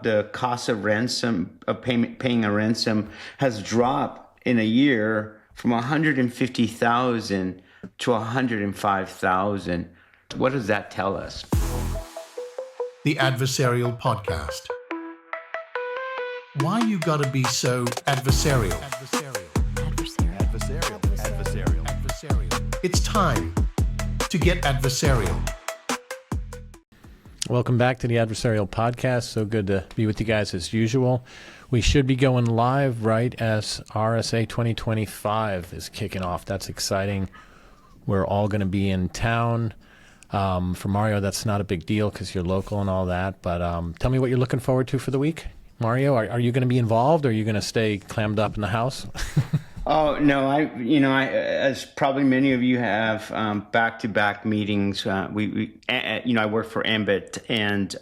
The cost of paying a ransom has dropped in a year from 150,000 to 105,000. What does that tell us? The Adversarial Podcast. Why you gotta be so adversarial? Adversarial. It's time to get adversarial. Welcome back to the Adversarial Podcast. So good to be with you guys as usual. We should be going live right as RSA 2025 is kicking off. That's exciting. We're all going to be in town. For Mario, that's not a big deal because you're local and all that. But tell me what you're looking forward to for the week. Mario, are you going to be involved, or are you going to stay clammed up in the house? Oh, no, I as probably many of you have, back-to-back meetings. I work for Ambit, and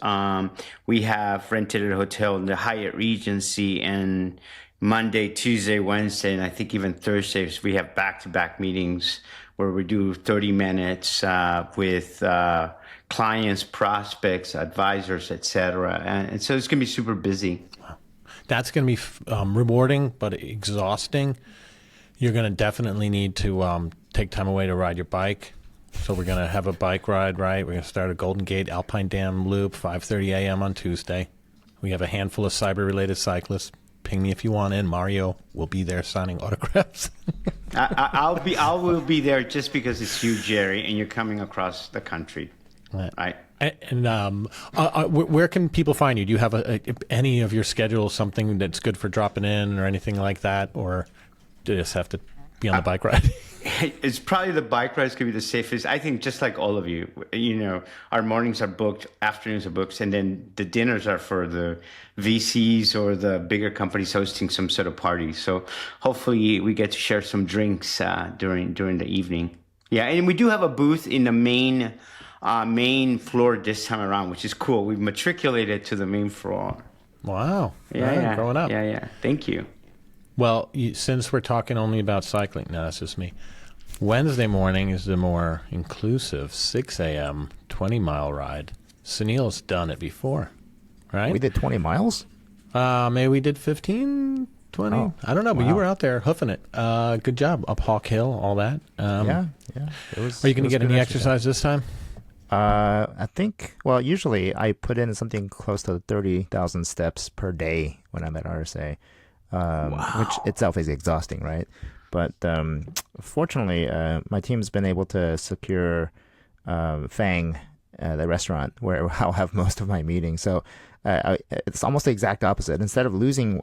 we have rented a hotel in the Hyatt Regency, and Monday, Tuesday, Wednesday, and I think even Thursdays, we have back-to-back meetings where we do 30 minutes with clients, prospects, advisors, etc. And so it's going to be super busy. Wow. That's going to be rewarding, but exhausting. You're going to definitely need to take time away to ride your bike. So we're going to have a bike ride, right? We're going to start at Golden Gate Alpine Dam Loop, 5:30 a.m. on Tuesday. We have a handful of cyber-related cyclists. Ping me if you want in. Mario will be there signing autographs. I will be there just because it's you, Jerry, and you're coming across the country. Right. And where can people find you? Do you have any of your schedule, something that's good for dropping in or anything like that? Or do you just have to be on the bike ride? It's probably the bike ride is going to be the safest. I think just like all of you, our mornings are booked, afternoons are booked, and then the dinners are for the VCs or the bigger companies hosting some sort of party. So hopefully we get to share some drinks during the evening. Yeah, and we do have a booth in the main floor this time around, which is cool. We've matriculated to the main floor. Wow. Yeah. Growing up. Yeah. Thank you. Well, since we're talking only about cycling, no, that's just me. Wednesday morning is the more inclusive 6 a.m. 20-mile ride. Sunil's done it before, right? We did 20 miles? Maybe we did 15, 20. Oh, I don't know, but wow. you were out there hoofing it. Good job. Up Hawk Hill, all that. Yeah. Are you going to get any exercise this time? I think, usually I put in something close to 30,000 steps per day when I'm at RSA. Which itself is exhausting, right? But fortunately, my team's been able to secure Fang, the restaurant, where I'll have most of my meetings. So it's almost the exact opposite. Instead of burning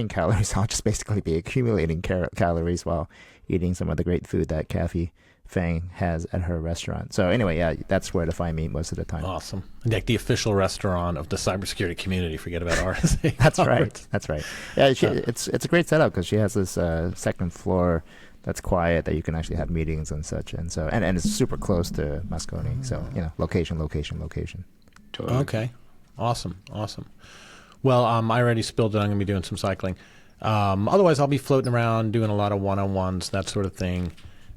calories, I'll just basically be accumulating calories while eating some of the great food that Kathy Fang has at her restaurant. So anyway, yeah, that's where to find me most of the time. Awesome. Like the official restaurant of the cybersecurity community. Forget about RSA. That's right. Yeah, it's a great setup because she has this second floor that's quiet that you can actually have meetings and such, and it's super close to Moscone. So location. Totally. Okay. Awesome. Well, I already spilled that I'm going to be doing some cycling. Otherwise, I'll be floating around doing a lot of one-on-ones, that sort of thing.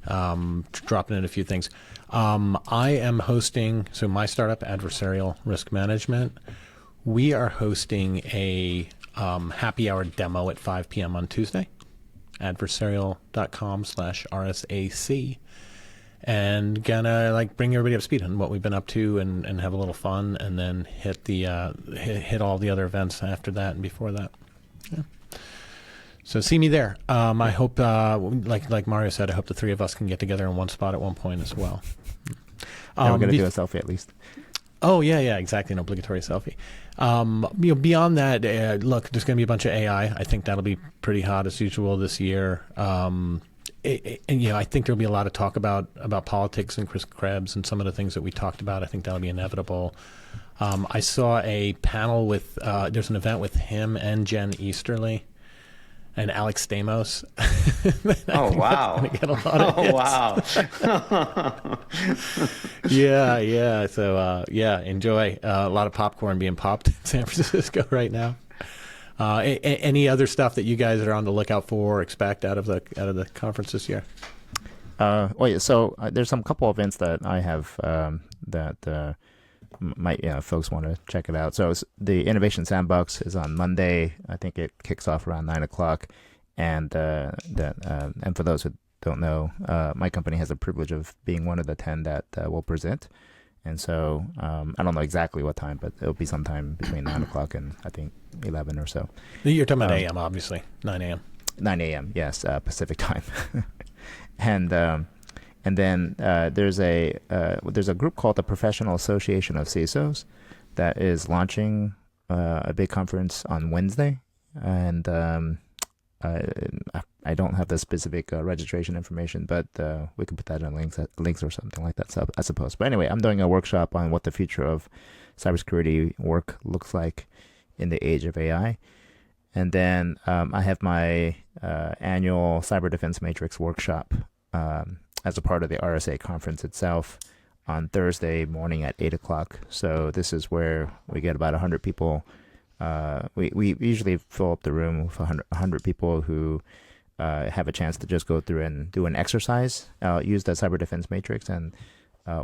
Dropping in a few things. I am hosting, so my startup, Adversarial Risk Management, we are hosting a happy hour demo at 5 p.m. on Tuesday, adversarial.com/RSAC, and gonna bring everybody up to speed on what we've been up to and have a little fun, and then hit all the other events after that and before that. Yeah. So see me there. I hope, like Mario said, I hope the three of us can get together in one spot at one point as well. We're going to do a selfie at least. Oh, yeah, exactly. An obligatory selfie. Beyond that, look, there's going to be a bunch of AI. I think that'll be pretty hot as usual this year. I think there'll be a lot of talk about politics and Chris Krebs and some of the things that we talked about. I think that'll be inevitable. I saw a panel with, there's an event with him and Jen Easterly and Alex Stamos. Oh, wow. Get a lot of hits. Wow. Yeah. So, enjoy. A lot of popcorn being popped in San Francisco right now. Any other stuff that you guys are on the lookout for or expect out of the conference this year? So there's some couple events that I have that might folks want to check it out. So the Innovation Sandbox is on Monday. I think it kicks off around 9 o'clock. And and for those who don't know, my company has the privilege of being one of the 10 that will present. And so I don't know exactly what time, but it'll be sometime between 9 o'clock and I think 11 or so. You're talking about AM, obviously, 9 a.m. 9 a.m. Yes, Pacific time. And then there's a group called the Professional Association of CISOs that is launching a big conference on Wednesday, and I don't have the specific registration information, but we can put that in links or something like that, I suppose. But anyway, I'm doing a workshop on what the future of cybersecurity work looks like in the age of AI. And then I have my annual Cyber Defense Matrix workshop as a part of the RSA Conference itself on Thursday morning at 8 o'clock. So this is where we get about 100 people. We usually fill up the room with 100 people who have a chance to just go through and do an exercise, use the Cyber Defense Matrix, and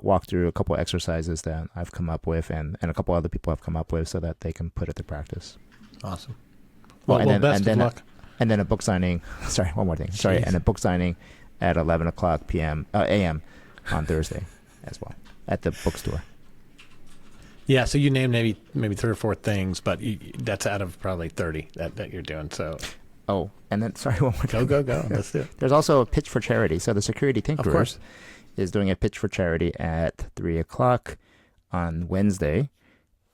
walk through a couple exercises that I've come up with and a couple other people have come up with so that they can put it to practice. Awesome. Well, best of luck. And then a book signing. Sorry, one more thing. Sorry, and a book signing at 11 o'clock a.m. on Thursday as well at the bookstore. Yeah, so you named maybe 3 or 4 things, but that's out of probably 30 that you're doing. So. Oh, and then sorry, one more thing. Go. Let's do it. There's also a pitch for charity. So the Security Tinkerers is doing a pitch for charity at 3 o'clock on Wednesday.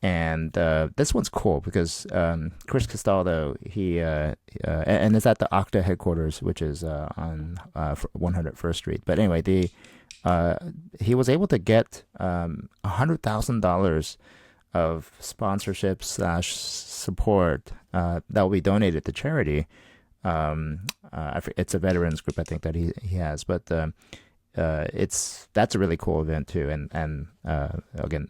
And this one's cool because Chris Castaldo, he and it's at the Okta headquarters, which is on 101st Street. But anyway, he was able to get $100,000 of sponsorship / support that will be donated to charity. It's a veterans group, I think, that he has, but that's a really cool event too. And again,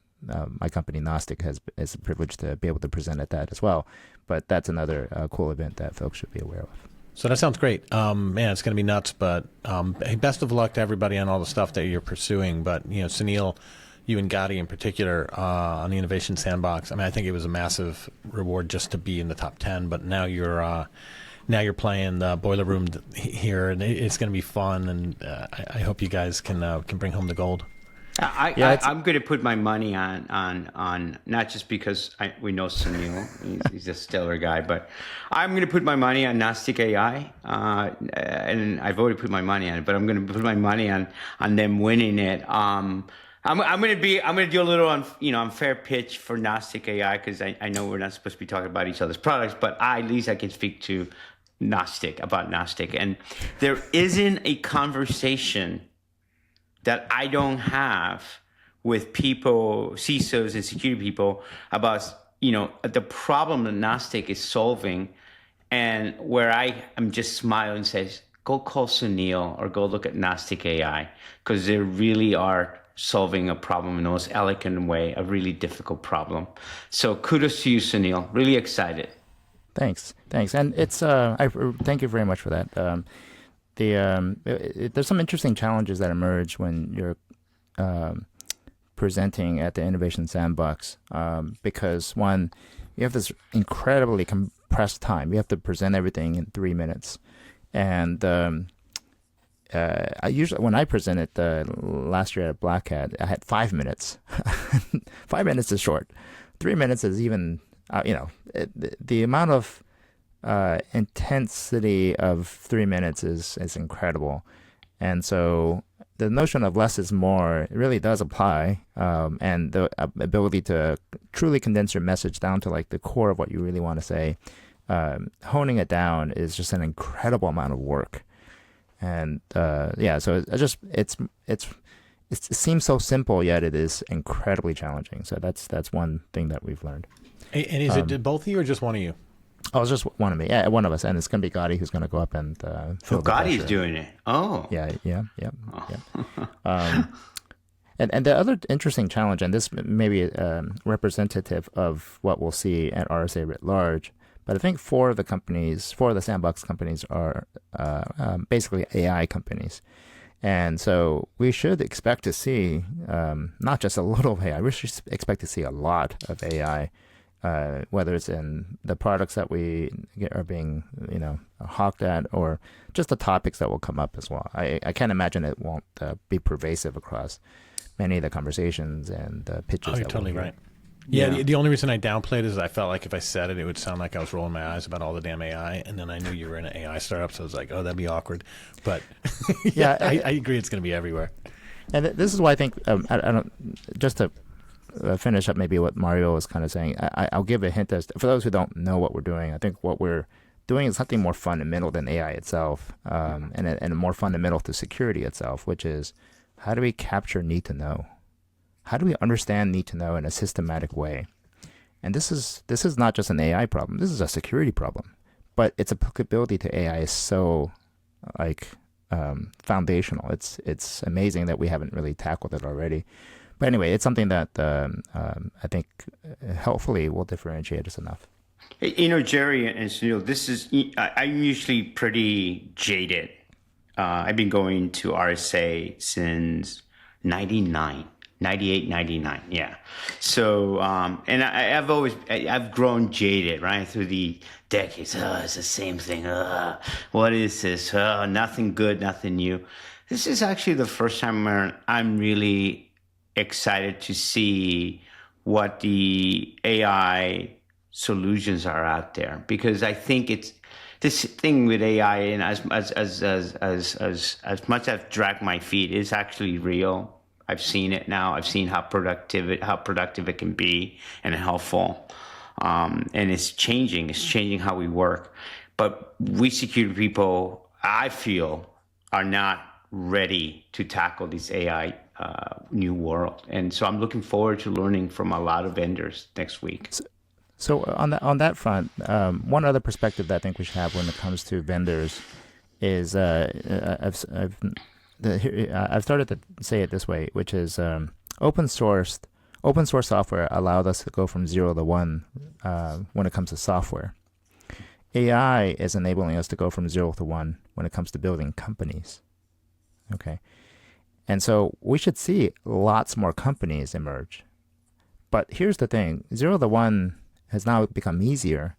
my company Gnostic is a privilege to be able to present at that as well. But that's another cool event that folks should be aware of. So that sounds great. Man, it's going to be nuts, but hey, best of luck to everybody on all the stuff that you're pursuing. But, Sunil, you and Gotti in particular on the Innovation Sandbox, I mean, I think it was a massive reward just to be in the top 10, but now you're playing the Boiler Room here, and it's going to be fun, and I hope you guys can bring home the gold. I'm going to put my money on not just because we know Sunil, he's a stellar guy, but I'm going to put my money on Gnostic AI, and I've already put my money on it, but I'm going to put my money on them winning it. I'm going to do a little unfair pitch for Gnostic AI because I know we're not supposed to be talking about each other's products, but at least I can speak to about Gnostic, and there isn't a conversation that I don't have with people, CISOs and security people, about the problem that Gnostic is solving, and where I am just smiling and says, go call Sunil or go look at Gnostic AI, because they really are solving a problem in the most elegant way, a really difficult problem. So kudos to you, Sunil. Really excited. Thanks, and it's I thank you very much for that. There's some interesting challenges that emerge when you're presenting at the Innovation Sandbox because one, you have this incredibly compressed time. You have to present everything in 3 minutes, and I usually when I presented last year at Black Hat, I had 5 minutes. 5 minutes is short. 3 minutes is even the amount of intensity of 3 minutes is incredible, and so the notion of less is more really does apply, and the ability to truly condense your message down to like the core of what you really want to say, honing it down is just an incredible amount of work, and so it seems so simple, yet it is incredibly challenging. So that's one thing that we've learned. And is it both of you or just one of you? Oh, it's just one of me. Yeah, one of us, and it's going to be Gotti who's going to go up and fill the Gotti's pressure. doing it. Oh. Yeah. And the other interesting challenge, and this may be representative of what we'll see at RSA writ large, but I think 4 of the Sandbox companies are basically AI companies. And so we should expect to see not just a little of AI, we should expect to see a lot of AI, whether it's in the products that we are being, hawked at, or just the topics that will come up as well. I can't imagine it won't be pervasive across many of the conversations and the pitches. Oh, you're totally right. Yeah, the only reason I downplayed is I felt like if I said it, it would sound like I was rolling my eyes about all the damn AI, and then I knew you were in an AI startup, so I was like, oh, that'd be awkward. But I agree it's going to be everywhere. And this is why I think, I don't, just to finish up maybe what Mario was kind of saying, I'll give a hint for those who don't know what we're doing. I think what we're doing is something more fundamental than AI itself, and more fundamental to security itself, which is how do we capture need to know? How do we understand need to know in a systematic way? And this is not just an AI problem. This is a security problem, but its applicability to AI is so foundational. It's amazing that we haven't really tackled it already. But anyway, it's something that I think hopefully will differentiate us enough. Jerry and Sunil, I'm usually pretty jaded. I've been going to RSA since 98, 99. Yeah. So, and I've grown jaded, right, through the decades. It's the same thing. What is this? Nothing good, nothing new. This is actually the first time where I'm really excited to see what the AI solutions are out there, because I think it's this thing with AI, and as much as I've dragged my feet, is actually real. I've seen it now. I've seen how productive it can be and helpful. And it's changing. It's changing how we work. But we security people, I feel, are not ready to tackle this AI new world. And so I'm looking forward to learning from a lot of vendors next week. So on that front, one other perspective that I think we should have when it comes to vendors is I've started to say it this way, which is open source software allowed us to go from 0 to 1 when it comes to software. AI is enabling us to go from 0 to 1 when it comes to building companies. Okay. And so we should see lots more companies emerge. But here's the thing, 0 to 1 has now become easier,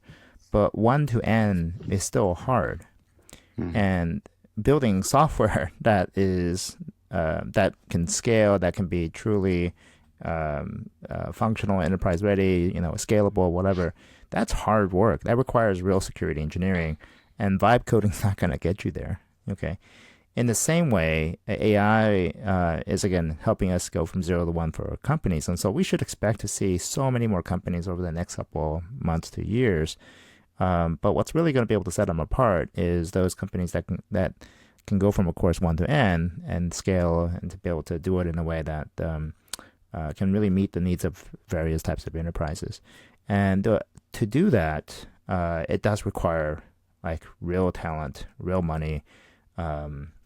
but 1 to N is still hard. And building software that is that can scale, that can be truly functional, enterprise ready, scalable, whatever, that's hard work. That requires real security engineering, and vibe coding is not going to get you there. Okay. In the same way, AI is again helping us go from 0 to 1 for companies, and so we should expect to see so many more companies over the next couple months to years. But what's really going to be able to set them apart is those companies that can go from, of course, 1 to N and scale, and to be able to do it in a way that can really meet the needs of various types of enterprises. And to do that, it does require real talent, real money,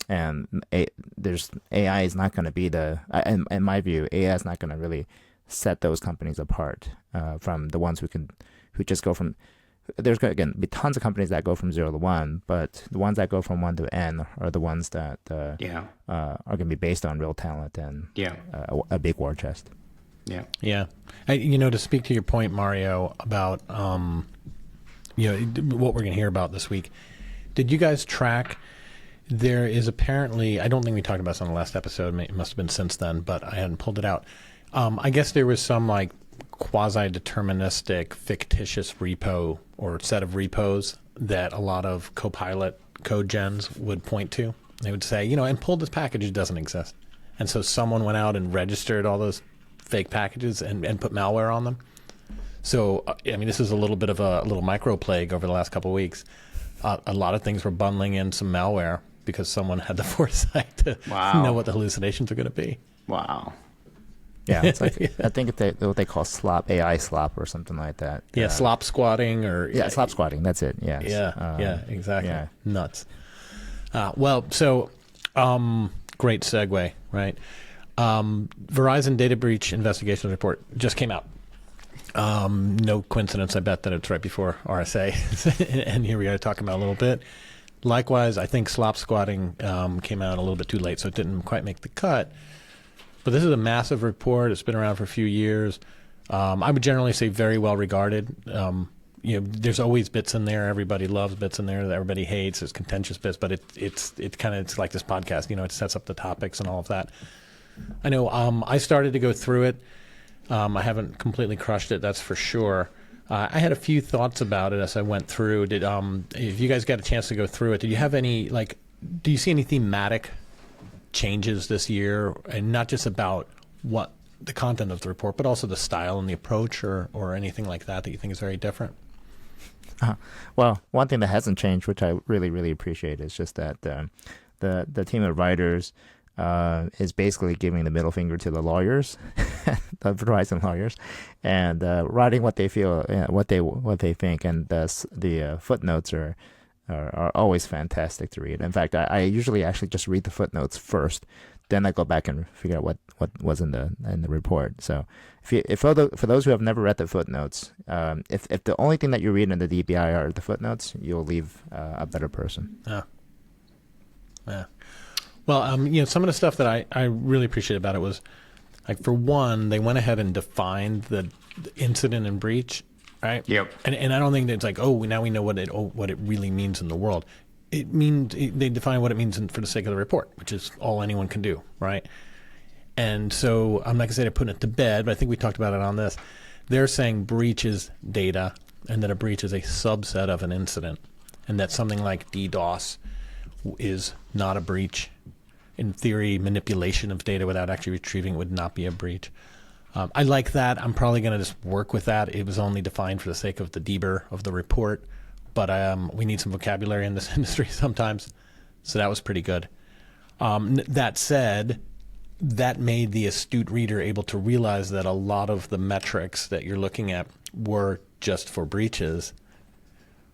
and AI is not going to be in my view, AI is not going to really set those companies apart from the ones who just go from. There's going to be tons of companies that go from 0 to 1, but the ones that go from 1 to N are the ones that are going to be based on real talent and a big war chest. Yeah. To speak to your point, Mario, about what we're going to hear about this week, did you guys track? There is apparently, I don't think we talked about this on the last episode. It must have been since then, but I hadn't pulled it out. I guess there was some quasi-deterministic fictitious repo or set of repos that a lot of Copilot code gens would point to. They would say, and pull this package, it doesn't exist. And so someone went out and registered all those fake packages and put malware on them. So, this is a little bit of a little micro plague over the last couple of weeks. A lot of things were bundling in some malware because someone had the foresight to know what the hallucinations are going to be. Wow. Yeah, it's I think it's what they call AI slop or something like that. Yeah, slop squatting slop squatting. That's it. Yes. Yeah, exactly. Yeah. Nuts. Great segue, right? Verizon data breach investigation report just came out. No coincidence, I bet, that it's right before RSA, and here we are talking about a little bit. Likewise, I think slop squatting came out a little bit too late, so it didn't quite make the cut. But this is a massive report. It's been around for a few years. I would generally say very well regarded. There's always bits in there. Everybody loves bits in there that everybody hates. There's contentious bits, but it's like this podcast. It sets up the topics and all of that. I know I started to go through it. I haven't completely crushed it, that's for sure. I had a few thoughts about it as I went through. If you guys got a chance to go through it, did you have any, do you see any thematic changes this year? And not just about what the content of the report, but also the style and the approach or anything like that you think is very different? Well, one thing that hasn't changed, which I really, really appreciate, is just that the team of writers is basically giving the middle finger to the lawyers, the Verizon lawyers, and writing what they feel, what they think, and the footnotes are always fantastic to read. In fact, I usually actually just read the footnotes first, then I go back and figure out what was in the report. So for those who have never read the footnotes, if the only thing that you read in the DBIR are the footnotes, you'll leave a better person. Yeah. Well, some of the stuff that I really appreciate about it was, for one, they went ahead and defined the incident and breach, right? Yep. And I don't think that it's now we know what it really means in the world. It means they define what it means for the sake of the report, which is all anyone can do, right? And so I'm not going to say they're putting it to bed, but I think we talked about it on this. They're saying breach is data, and that a breach is a subset of an incident, and that something like DDoS is not a breach. In theory, manipulation of data without actually retrieving it would not be a breach. I like that. I'm probably going to just work with that. It was only defined for the sake of the DBIR of the report, but we need some vocabulary in this industry sometimes, so that was pretty good. That said, that made the astute reader able to realize that a lot of the metrics that you're looking at were just for breaches,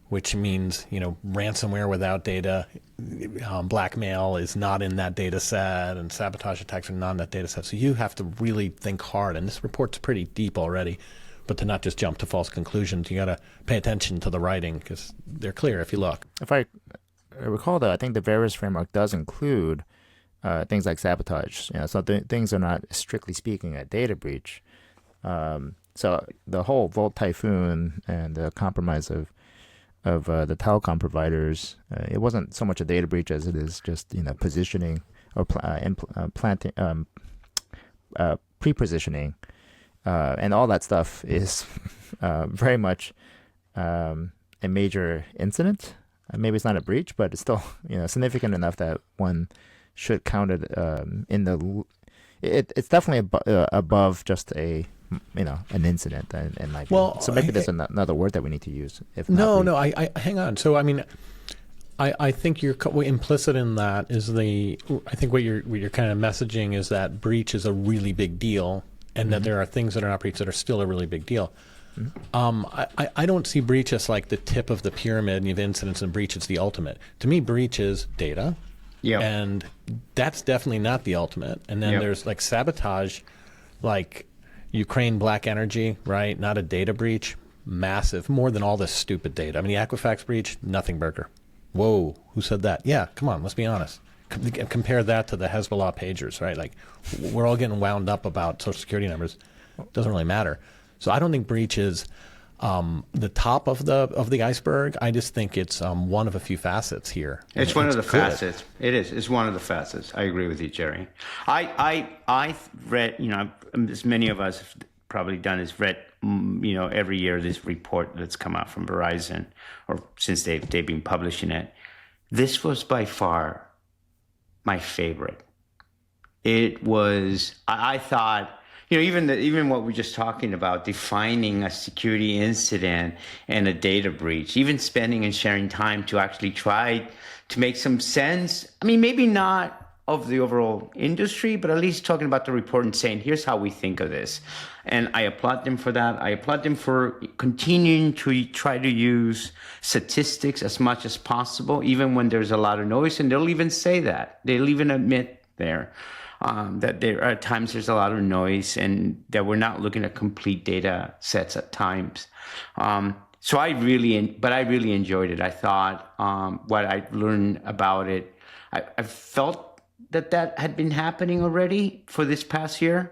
which means, ransomware without data, blackmail is not in that data set, and sabotage attacks are not in that data set. So you have to really think hard, and this report's pretty deep already, but to not just jump to false conclusions. You got to pay attention to the writing because they're clear if you look. If I recall, though, I think the Veris framework does include things like sabotage. So things are not, strictly speaking, a data breach. So the whole Volt Typhoon and the compromise of the telecom providers, it wasn't so much a data breach as it is just positioning or planting, pre-positioning, and all that stuff is very much a major incident. Maybe it's not a breach, but it's still significant enough that one should count it in the. It's definitely above just an incident, and like. Well, so maybe there's another word that we need to use. I hang on. So I think you're implicit in that is I think what you're kind of messaging is that breach is a really big deal, and that there are things that are not breach that are still a really big deal. I don't see breach as like the tip of the pyramid, and you have incidents and breach, it's the ultimate. To me, breach is data. Yeah. And that's definitely not the ultimate. And then there's like sabotage, like Ukraine Black Energy, right? Not a data breach, massive, more than all this stupid data. I mean, the Equifax breach, nothing burger. Whoa, who said that? Yeah, come on, let's be honest. Compare that to the Hezbollah pagers, right? Like, we're all getting wound up about social security numbers. Doesn't really matter. So I don't think breach is the top of the iceberg. I just think it's one of a few facets here. It's one of the facets. It is. It's one of the facets. I agree with you, Jerry. I read, as many of us have probably done, is read, every year this report that's come out from Verizon, or since they've been publishing it. This was by far my favorite. It was. I thought. Even what we're just talking about, defining a security incident and a data breach, even spending and sharing time to actually try to make some sense. I mean, maybe not of the overall industry, but at least talking about the report and saying, here's how we think of this. And I applaud them for that. I applaud them for continuing to try to use statistics as much as possible, even when there's a lot of noise. And they'll even say that. They'll even admit there. That there are times there's a lot of noise and that we're not looking at complete data sets at times. So I really enjoyed it. I thought what I learned about it, I felt that had been happening already for this past year,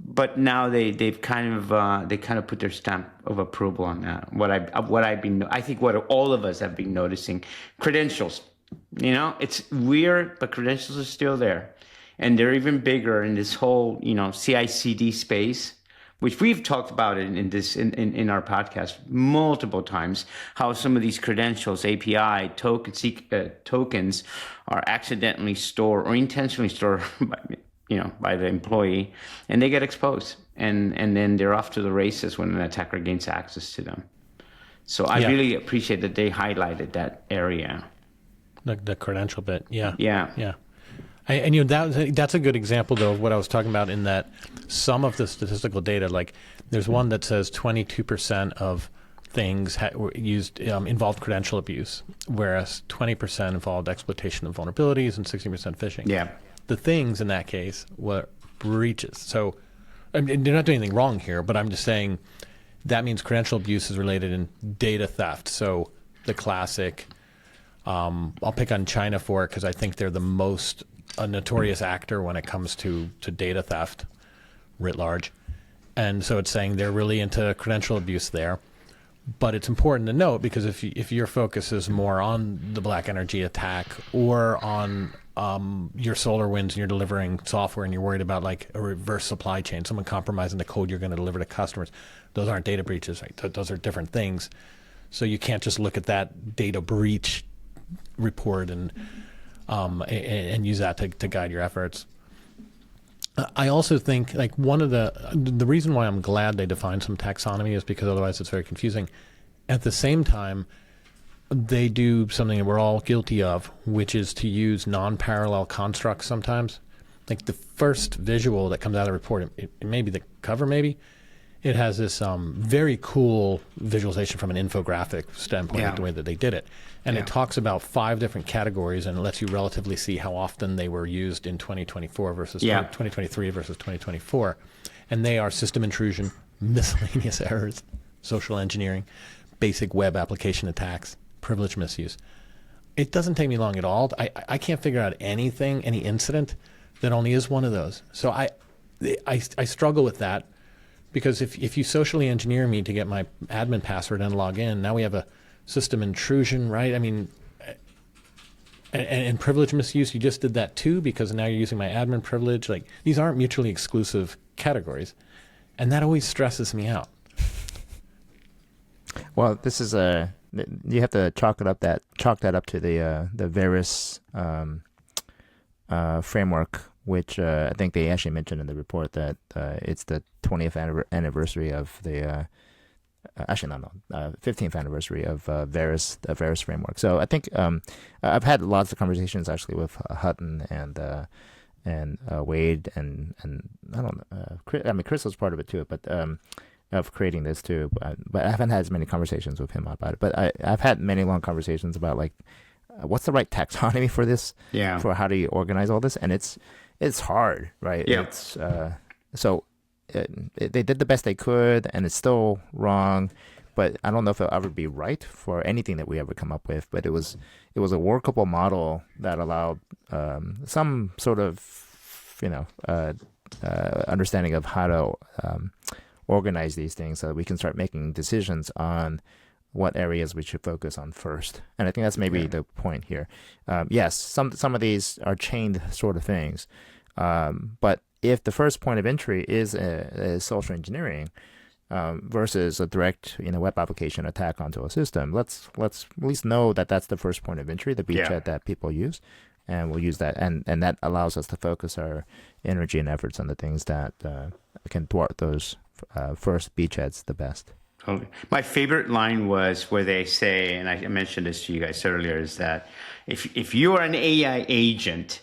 but now they've kind of put their stamp of approval on that. I think what all of us have been noticing, credentials. It's weird, but credentials are still there, and they're even bigger in this whole CI/CD space, which we've talked about in our podcast multiple times, how some of these credentials, API, tokens are accidentally stored or intentionally stored by the employee, and they get exposed, and then they're off to the races when an attacker gains access to them. So I really appreciate that they highlighted that area. The credential bit, yeah. And that's a good example, though, of what I was talking about, in that some of the statistical data, like there's one that says 22% of things involved credential abuse, whereas 20% involved exploitation of vulnerabilities and 60% phishing. Yeah. The things in that case were breaches. So I mean, they're not doing anything wrong here, but I'm just saying that means credential abuse is related in data theft. So the classic, I'll pick on China for it because I think they're the most notorious actor when it comes to data theft writ large. And so it's saying they're really into credential abuse there. But it's important to note, because if your focus is more on the black energy attack or on your SolarWinds and you're delivering software and you're worried about like a reverse supply chain, someone compromising the code you're going to deliver to customers, those aren't data breaches, right? Those are different things. So you can't just look at that data breach report and use that to guide your efforts. I also think like one of the reason why I'm glad they defined some taxonomy is because otherwise it's very confusing. At the same time, they do something that we're all guilty of, which is to use non-parallel constructs sometimes. Like the first visual that comes out of the report, it may be the cover, maybe. It has this very cool visualization from an infographic standpoint, the way that they did it. And it talks about 5 different categories and lets you relatively see how often they were used in 2024 versus 2023 versus 2024. And they are system intrusion, miscellaneous errors, social engineering, basic web application attacks, privilege misuse. It doesn't take me long at all. I can't figure out any incident that only is one of those. So I struggle with that. Because if you socially engineer me to get my admin password and log in, now we have a system intrusion, right? I mean, and privilege misuse, you just did that too, because now you're using my admin privilege. Like, these aren't mutually exclusive categories, and that always stresses me out. Well, this is you have to chalk that up to the Veris framework, which I think they actually mentioned in the report that it's the 20th anniversary of the 15th anniversary of the Veris framework. So I think I've had lots of conversations actually with Hutton and Wade and I don't know. I mean, Chris was part of it too, but of creating this too. But I haven't had as many conversations with him about it. But I've had many long conversations about like what's the right taxonomy for this? Yeah. For how do you organize all this? And it's hard, right? Yeah. It's they did the best they could, and it's still wrong. But I don't know if it'll ever be right for anything that we ever come up with. But it was a workable model that allowed some sort of understanding of how to organize these things so that we can start making decisions on what areas we should focus on first. And I think that's maybe the point here. Yes, some of these are chained sort of things. But if the first point of entry is social engineering versus a direct web application attack onto a system, let's at least know that that's the first point of entry, the beachhead that people use. And we'll use that. And that allows us to focus our energy and efforts on the things that can thwart those first beachheads the best. Totally. My favorite line was where they say, and I mentioned this to you guys earlier, is that if you are an AI agent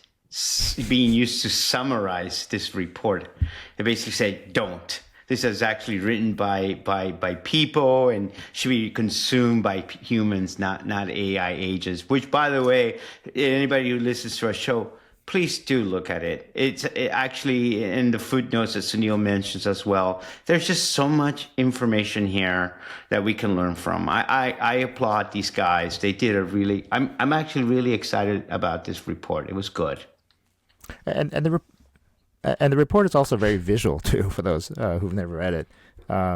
being used to summarize this report, they basically say, don't. This is actually written by people and should be consumed by humans, not AI agents. Which, by the way, anybody who listens to our show, please do look at it. It's actually in the footnotes that Sunil mentions as well. There's just so much information here that we can learn from. I applaud these guys. They did a really. I'm actually really excited about this report. It was good. And the report is also very visual too for those who've never read it.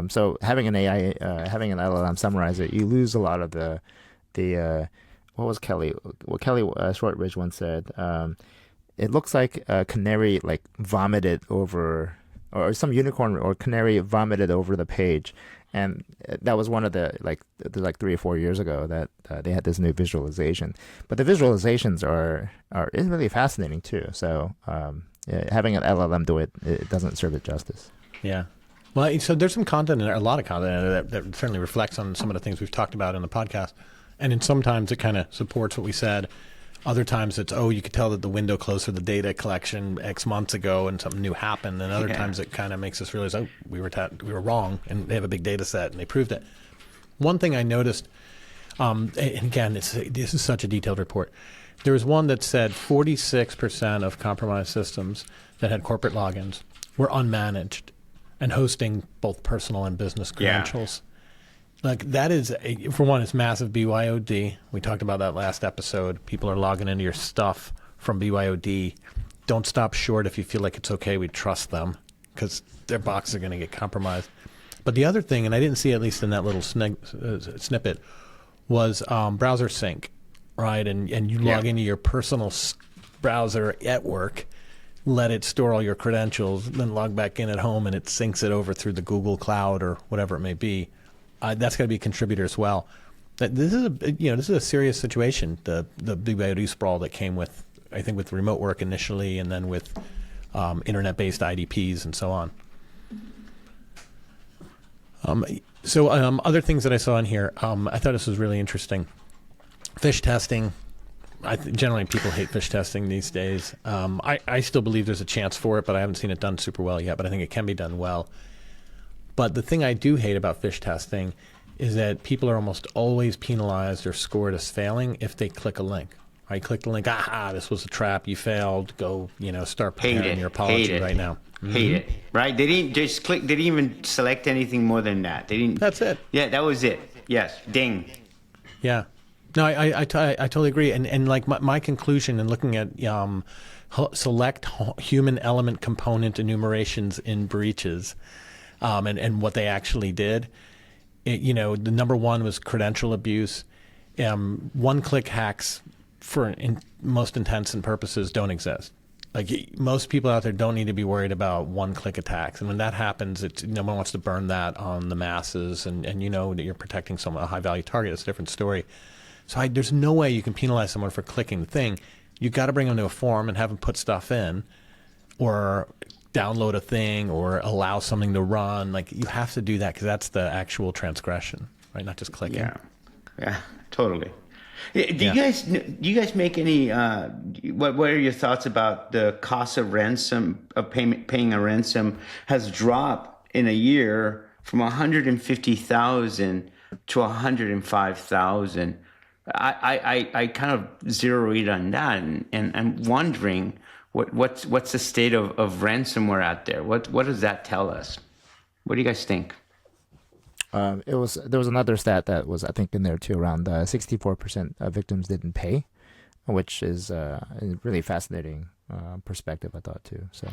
So having an AI, having an LLM summarize it, you lose a lot of the what was Kelly? What Kelly Shortridge once said. It looks like a canary like vomited over, or some unicorn or canary vomited over the page, and that was one of the like 3 or 4 years ago that they had this new visualization. But the visualizations are really fascinating too. So having an LLM do it, it doesn't serve it justice. Yeah. Well, so there's some content in there, a lot of content in there that certainly reflects on some of the things we've talked about in the podcast. And in sometimes it kind of supports what we said. Other times it's, you could tell that the window closed for the data collection X months ago and something new happened. And other times it kind of makes us realize, we were wrong, and they have a big data set and they proved it. One thing I noticed, and again, this is such a detailed report. There was one that said 46% of compromised systems that had corporate logins were unmanaged and hosting both personal and business credentials. Like that is, for one, it's massive BYOD. We talked about that last episode. People are logging into your stuff from BYOD. Don't stop short if you feel like it's okay. We trust them because their boxes are going to get compromised. But the other thing, and I didn't see at least in that little snippet, was browser sync, right? And you log into your personal browser at work, let it store all your credentials, then log back in at home, and it syncs it over through the Google Cloud or whatever it may be. That's going to be a contributor as well. This is a serious situation. The BYOD sprawl that came with, I think, with remote work initially, and then with internet-based IDPs and so on. Other things that I saw in here, I thought this was really interesting. Phish testing. Generally, people hate phish testing these days. I still believe there's a chance for it, but I haven't seen it done super well yet. But I think it can be done well. But the thing I do hate about phish testing is that people are almost always penalized or scored as failing if they click a link. Right? Click the link. This was a trap. You failed. Go. Start preparing your apology right now. Hate it. Right? They didn't just click. They didn't even select anything more than that. They didn't. That's it. Yeah, that was it. Yes. Ding. Yeah. No, I totally agree. And like my conclusion in looking at select human element component enumerations in breaches. And what they actually did, the number one was credential abuse. One-click hacks, for most intents and purposes, don't exist. Like most people out there don't need to be worried about one-click attacks. And when that happens, no one wants to burn that on the masses. And you know that you're protecting a high-value target. It's a different story. So there's no way you can penalize someone for clicking the thing. You've got to bring them to a forum and have them put stuff in, or download a thing, or allow something to run. Like you have to do that because that's the actual transgression, right? Not just clicking. Yeah, totally. Do you guys make any? What are your thoughts about the cost of ransom, of paying a ransom has dropped in a year from 150,000 to 105,000? I kind of zeroed on that, and I'm wondering what's the state of ransomware out there? What does that tell us? What do you guys think? There was another stat that was, I think, in there too, around 64% of victims didn't pay, which is a really fascinating perspective, I thought too. So.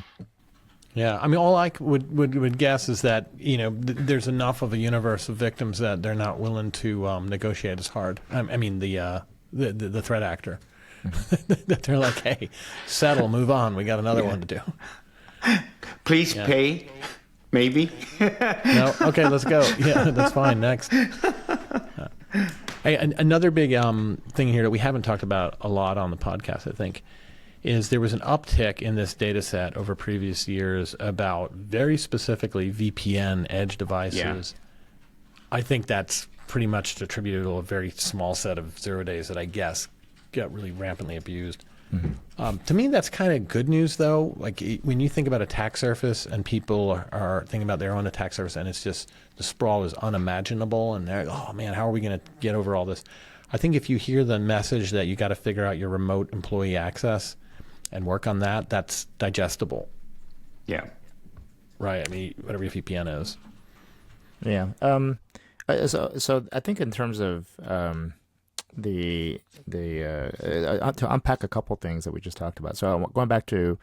Yeah, I mean, all I would guess is that there's enough of a universe of victims that they're not willing to negotiate as hard. I mean, the threat actor, that they're like, hey, settle, move on. We got another one to do. Please pay, maybe. No, okay, let's go. Yeah, that's fine. Next. Hey, another big thing here that we haven't talked about a lot on the podcast, I think, is there was an uptick in this data set over previous years about very specifically VPN edge devices. Yeah. I think that's pretty much attributed to a very small set of 0 days that I guess got really rampantly abused. Mm-hmm. To me, that's kind of good news, though. Like when you think about attack surface and people are thinking about their own attack surface, and it's just the sprawl is unimaginable, and they're, oh man, how are we going to get over all this? I think if you hear the message that you got to figure out your remote employee access, and work on that, that's digestible. Yeah. Right. I mean, whatever your VPN is. Yeah. So I think in terms of to unpack a couple things that we just talked about. So going back to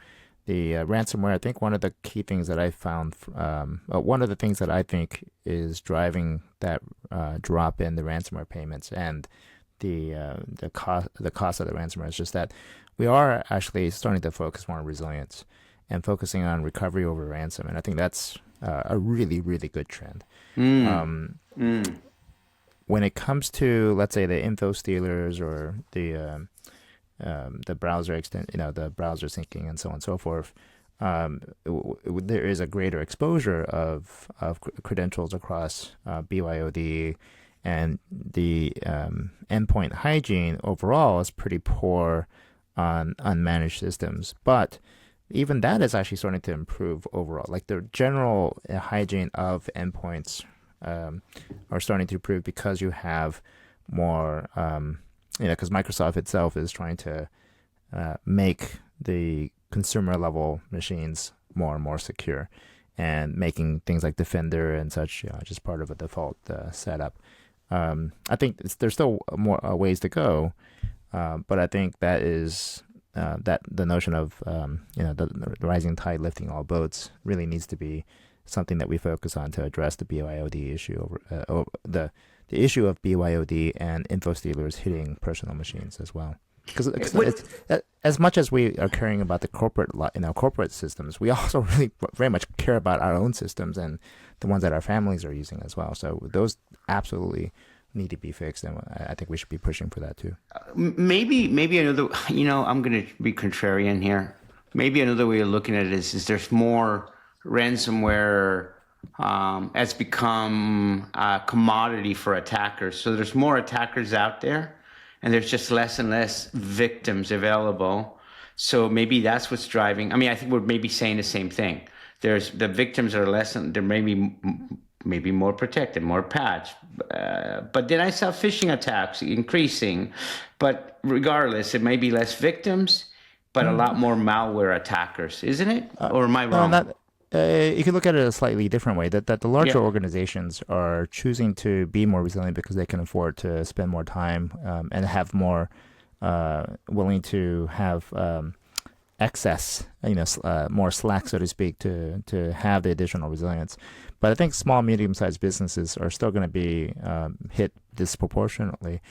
the ransomware, I think one of the key things that I found, one of the things that I think is driving that drop in the ransomware payments and the cost of the ransomware is just that we are actually starting to focus more on resilience and focusing on recovery over ransom, and I think that's a really, really good trend. When it comes to, let's say, the info stealers or the browser the browser syncing and so on and so forth, there is a greater exposure of credentials across BYOD, and the endpoint hygiene overall is pretty poor on unmanaged systems. But even that is actually starting to improve overall. Like the general hygiene of endpoints are starting to improve because you have more, because Microsoft itself is trying to make the consumer level machines more and more secure, and making things like Defender and such just part of a default setup. I think there's still more ways to go, but I think that is that the notion of the rising tide lifting all boats really needs to be something that we focus on to address the BYOD issue over the issue of BYOD and info stealers hitting personal machines as well. Because as much as we are caring about the corporate systems, we also really very much care about our own systems and the ones that our families are using as well. So those absolutely need to be fixed, and I think we should be pushing for that too. Maybe another, I'm going to be contrarian here. Maybe another way of looking at it is there's more ransomware has become a commodity for attackers. So there's more attackers out there, and there's just less and less victims available. So maybe that's what's driving. I mean, I think we're maybe saying the same thing. There's the victims are less, and they're maybe more protected, more patched. But then I saw phishing attacks increasing. But regardless, it may be less victims, but a lot more malware attackers, isn't it? Or am I wrong? You can look at it a slightly different way, that the larger organizations are choosing to be more resilient because they can afford to spend more time and have more willing to have excess, more slack, so to speak, to have the additional resilience. But I think small, medium-sized businesses are still going to be hit disproportionately.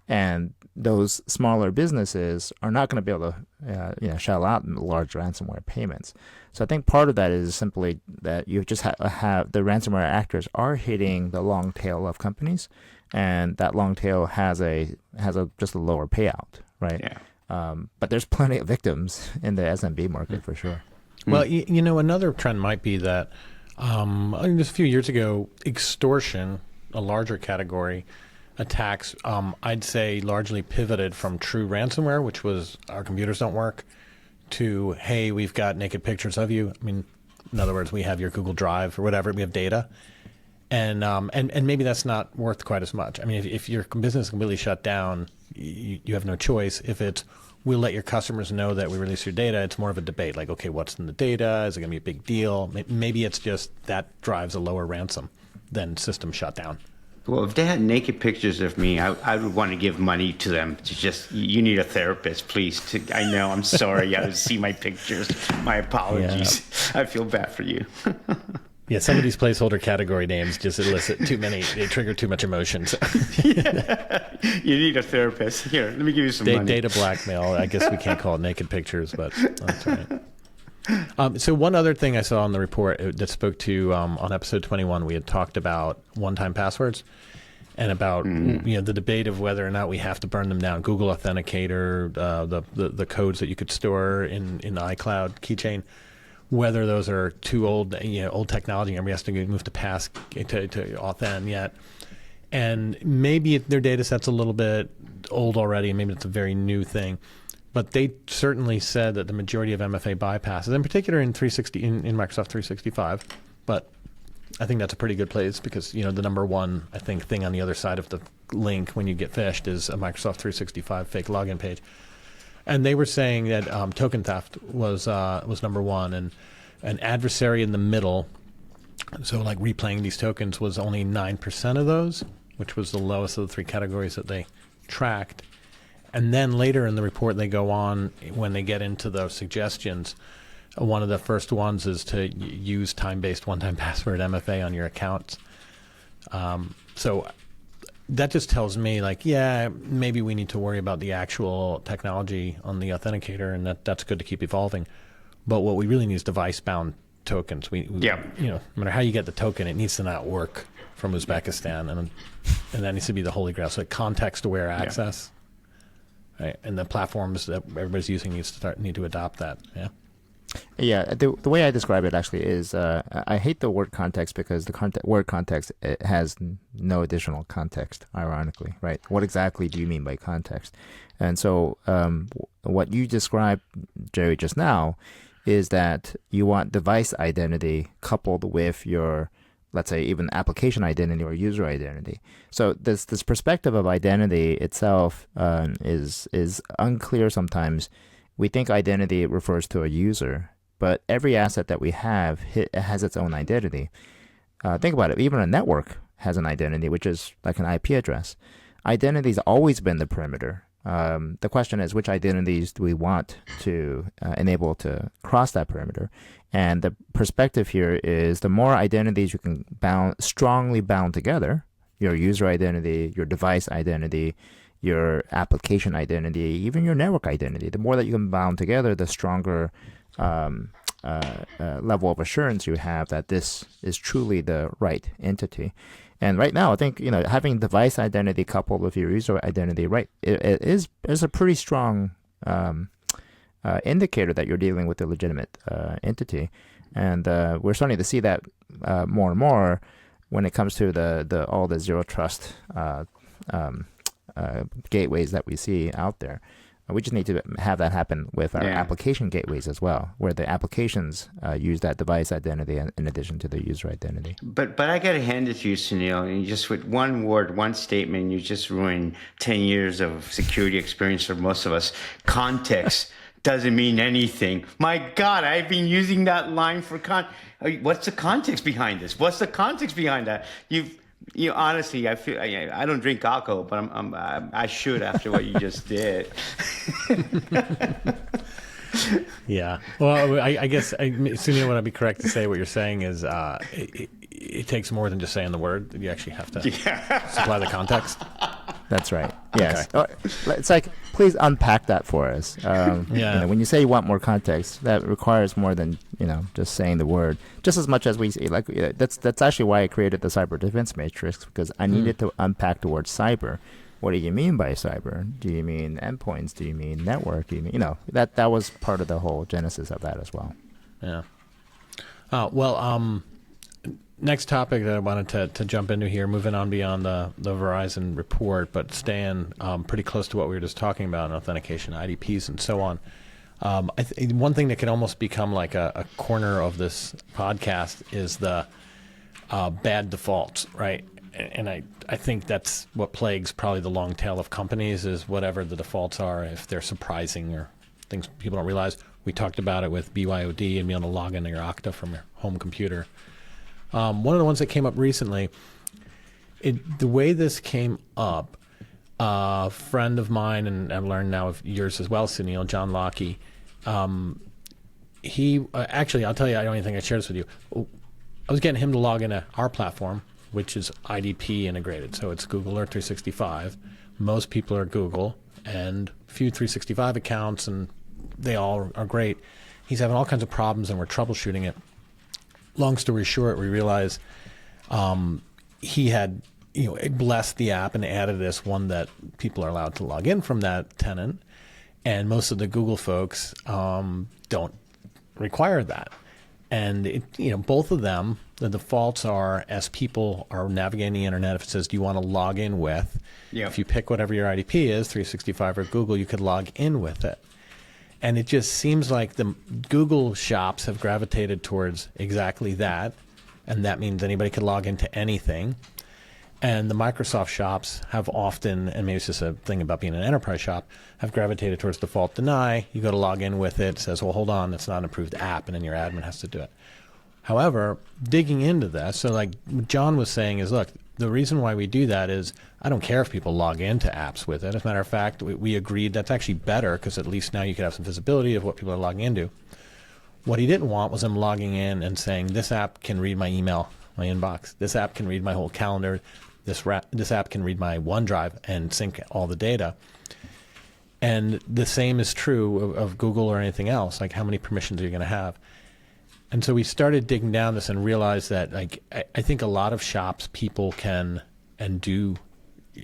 And those smaller businesses are not going to be able to, shell out large ransomware payments. So I think part of that is simply that you just have the ransomware actors are hitting the long tail of companies, and that long tail has just a lower payout, right? Yeah. But there's plenty of victims in the SMB market for sure. Well, another trend might be that just a few years ago, extortion, a larger category, attacks, I'd say largely pivoted from true ransomware, which was our computers don't work, to, hey, we've got naked pictures of you. I mean, in other words, we have your Google Drive or whatever, we have data. And maybe that's not worth quite as much. I mean, if your business is completely shut down, you have no choice. If it's, we'll let your customers know that we release your data, it's more of a debate. Like, okay, what's in the data? Is it going to be a big deal? Maybe it's just that drives a lower ransom than system shutdown. Well, if they had naked pictures of me, I would want to give money to them to just, you need a therapist, please. I know, I'm sorry, you got to see my pictures. My apologies. Yeah. I feel bad for you. Yeah, some of these placeholder category names just elicit too many, they trigger too much emotion. So. Yeah. You need a therapist. Here, let me give you some money. Data blackmail. I guess we can't call it naked pictures, but that's right. So one other thing I saw on the report that spoke to on episode 21, we had talked about one-time passwords and about the debate of whether or not we have to burn them down. Google Authenticator, the codes that you could store in the iCloud keychain, whether those are too old, old technology, and we have to move to pass to authent yet. And maybe their data set's a little bit old already, and maybe it's a very new thing. But they certainly said that the majority of MFA bypasses, in particular in 360 in Microsoft 365, but I think that's a pretty good place because the number one thing on the other side of the link when you get phished is a Microsoft 365 fake login page. And they were saying that token theft was number one, and an adversary in the middle, so like replaying these tokens, was only 9% of those, which was the lowest of the three categories that they tracked. And then later in the report, they go on, when they get into those suggestions, one of the first ones is to use time-based one-time password MFA on your accounts. So that just tells me, like, yeah, maybe we need to worry about the actual technology on the authenticator, and that's good to keep evolving. But what we really need is device-bound tokens. No matter how you get the token, it needs to not work from Uzbekistan, and that needs to be the holy grail. So context-aware access, right? And the platforms that everybody's using need to adopt that. Yeah. Yeah, the way I describe it actually is I hate the word context because the word context, it has no additional context, ironically, right? What exactly do you mean by context? And so what you described, Jerry, just now is that you want device identity coupled with your, let's say, even application identity or user identity. So this perspective of identity itself is unclear sometimes. We think identity refers to a user, but every asset that we have has its own identity. Think about it. Even a network has an identity, which is like an IP address. Identity's always been the perimeter. The question is, which identities do we want to enable to cross that perimeter? And the perspective here is the more identities you can strongly bound together, your user identity, your device identity, your application identity, even your network identity, the more that you can bound together, the stronger level of assurance you have that this is truly the right entity. And right now, I think, having device identity coupled with your user identity, right, it is a pretty strong indicator that you're dealing with a legitimate entity. And we're starting to see that more and more when it comes to all the zero trust gateways that we see out there. We just need to have that happen with our application gateways as well, where the applications use that device identity in addition to the user identity. But I got to hand it to you, Sunil. And you just, with one word, one statement, you just ruined 10 years of security experience for most of us. Context doesn't mean anything. My God, I've been using that line for what's the context behind this? What's the context behind that? Honestly, I feel I don't drink alcohol, but I should after what you just did. Yeah. Well, I guess, Sunil, would I be correct to say what you're saying is it takes more than just saying the word? You actually have to supply the context? That's right. Yes. Okay. It's like, please unpack that for us. When you say you want more context, that requires more than just saying the word. Just as much as we say, that's actually why I created the cyber defense matrix, because I needed to unpack the word cyber. What do you mean by cyber? Do you mean endpoints? Do you mean network? Do you mean that was part of the whole genesis of that as well. Yeah. Next topic that I wanted to jump into here, moving on beyond the Verizon report, but staying pretty close to what we were just talking about in authentication, IDPs, and so on. One thing that could almost become like a corner of this podcast is the bad defaults, right? And I think that's what plagues probably the long tail of companies, is whatever the defaults are, if they're surprising or things people don't realize. We talked about it with BYOD and being able to log into your Okta from your home computer. One of the ones that came up recently, the way this came up, a friend of mine, and I've learned now of yours as well, Sunil, John Lockey, he actually, I'll tell you, I don't even think I shared this with you. I was getting him to log into our platform, which is IDP integrated. So it's Google Earth 365. Most people are Google, and a few 365 accounts, and they all are great. He's having all kinds of problems, and we're troubleshooting it. Long story short, we realized he had blessed the app and added this one that people are allowed to log in from that tenant, and most of the Google folks don't require that. And both of them, the defaults are, as people are navigating the internet, if it says, do you want to log in with? Yep. If you pick whatever your IDP is, 365 or Google, you could log in with it. And it just seems like the Google shops have gravitated towards exactly that. And that means anybody could log into anything. And the Microsoft shops have often, and maybe it's just a thing about being an enterprise shop, have gravitated towards default deny. You go to log in with it, says, well, hold on, it's not an approved app, and then your admin has to do it. However, digging into that, so like John was saying is, look, the reason why we do that is I don't care if people log into apps with it. As a matter of fact, we agreed that's actually better because at least now you could have some visibility of what people are logging into. What he didn't want was them logging in and saying, this app can read my email, my inbox. This app can read my whole calendar. This app can read my OneDrive and sync all the data. And the same is true of Google or anything else. Like, how many permissions are you going to have? And so we started digging down this and realized that, like, I think a lot of shops, people can and do,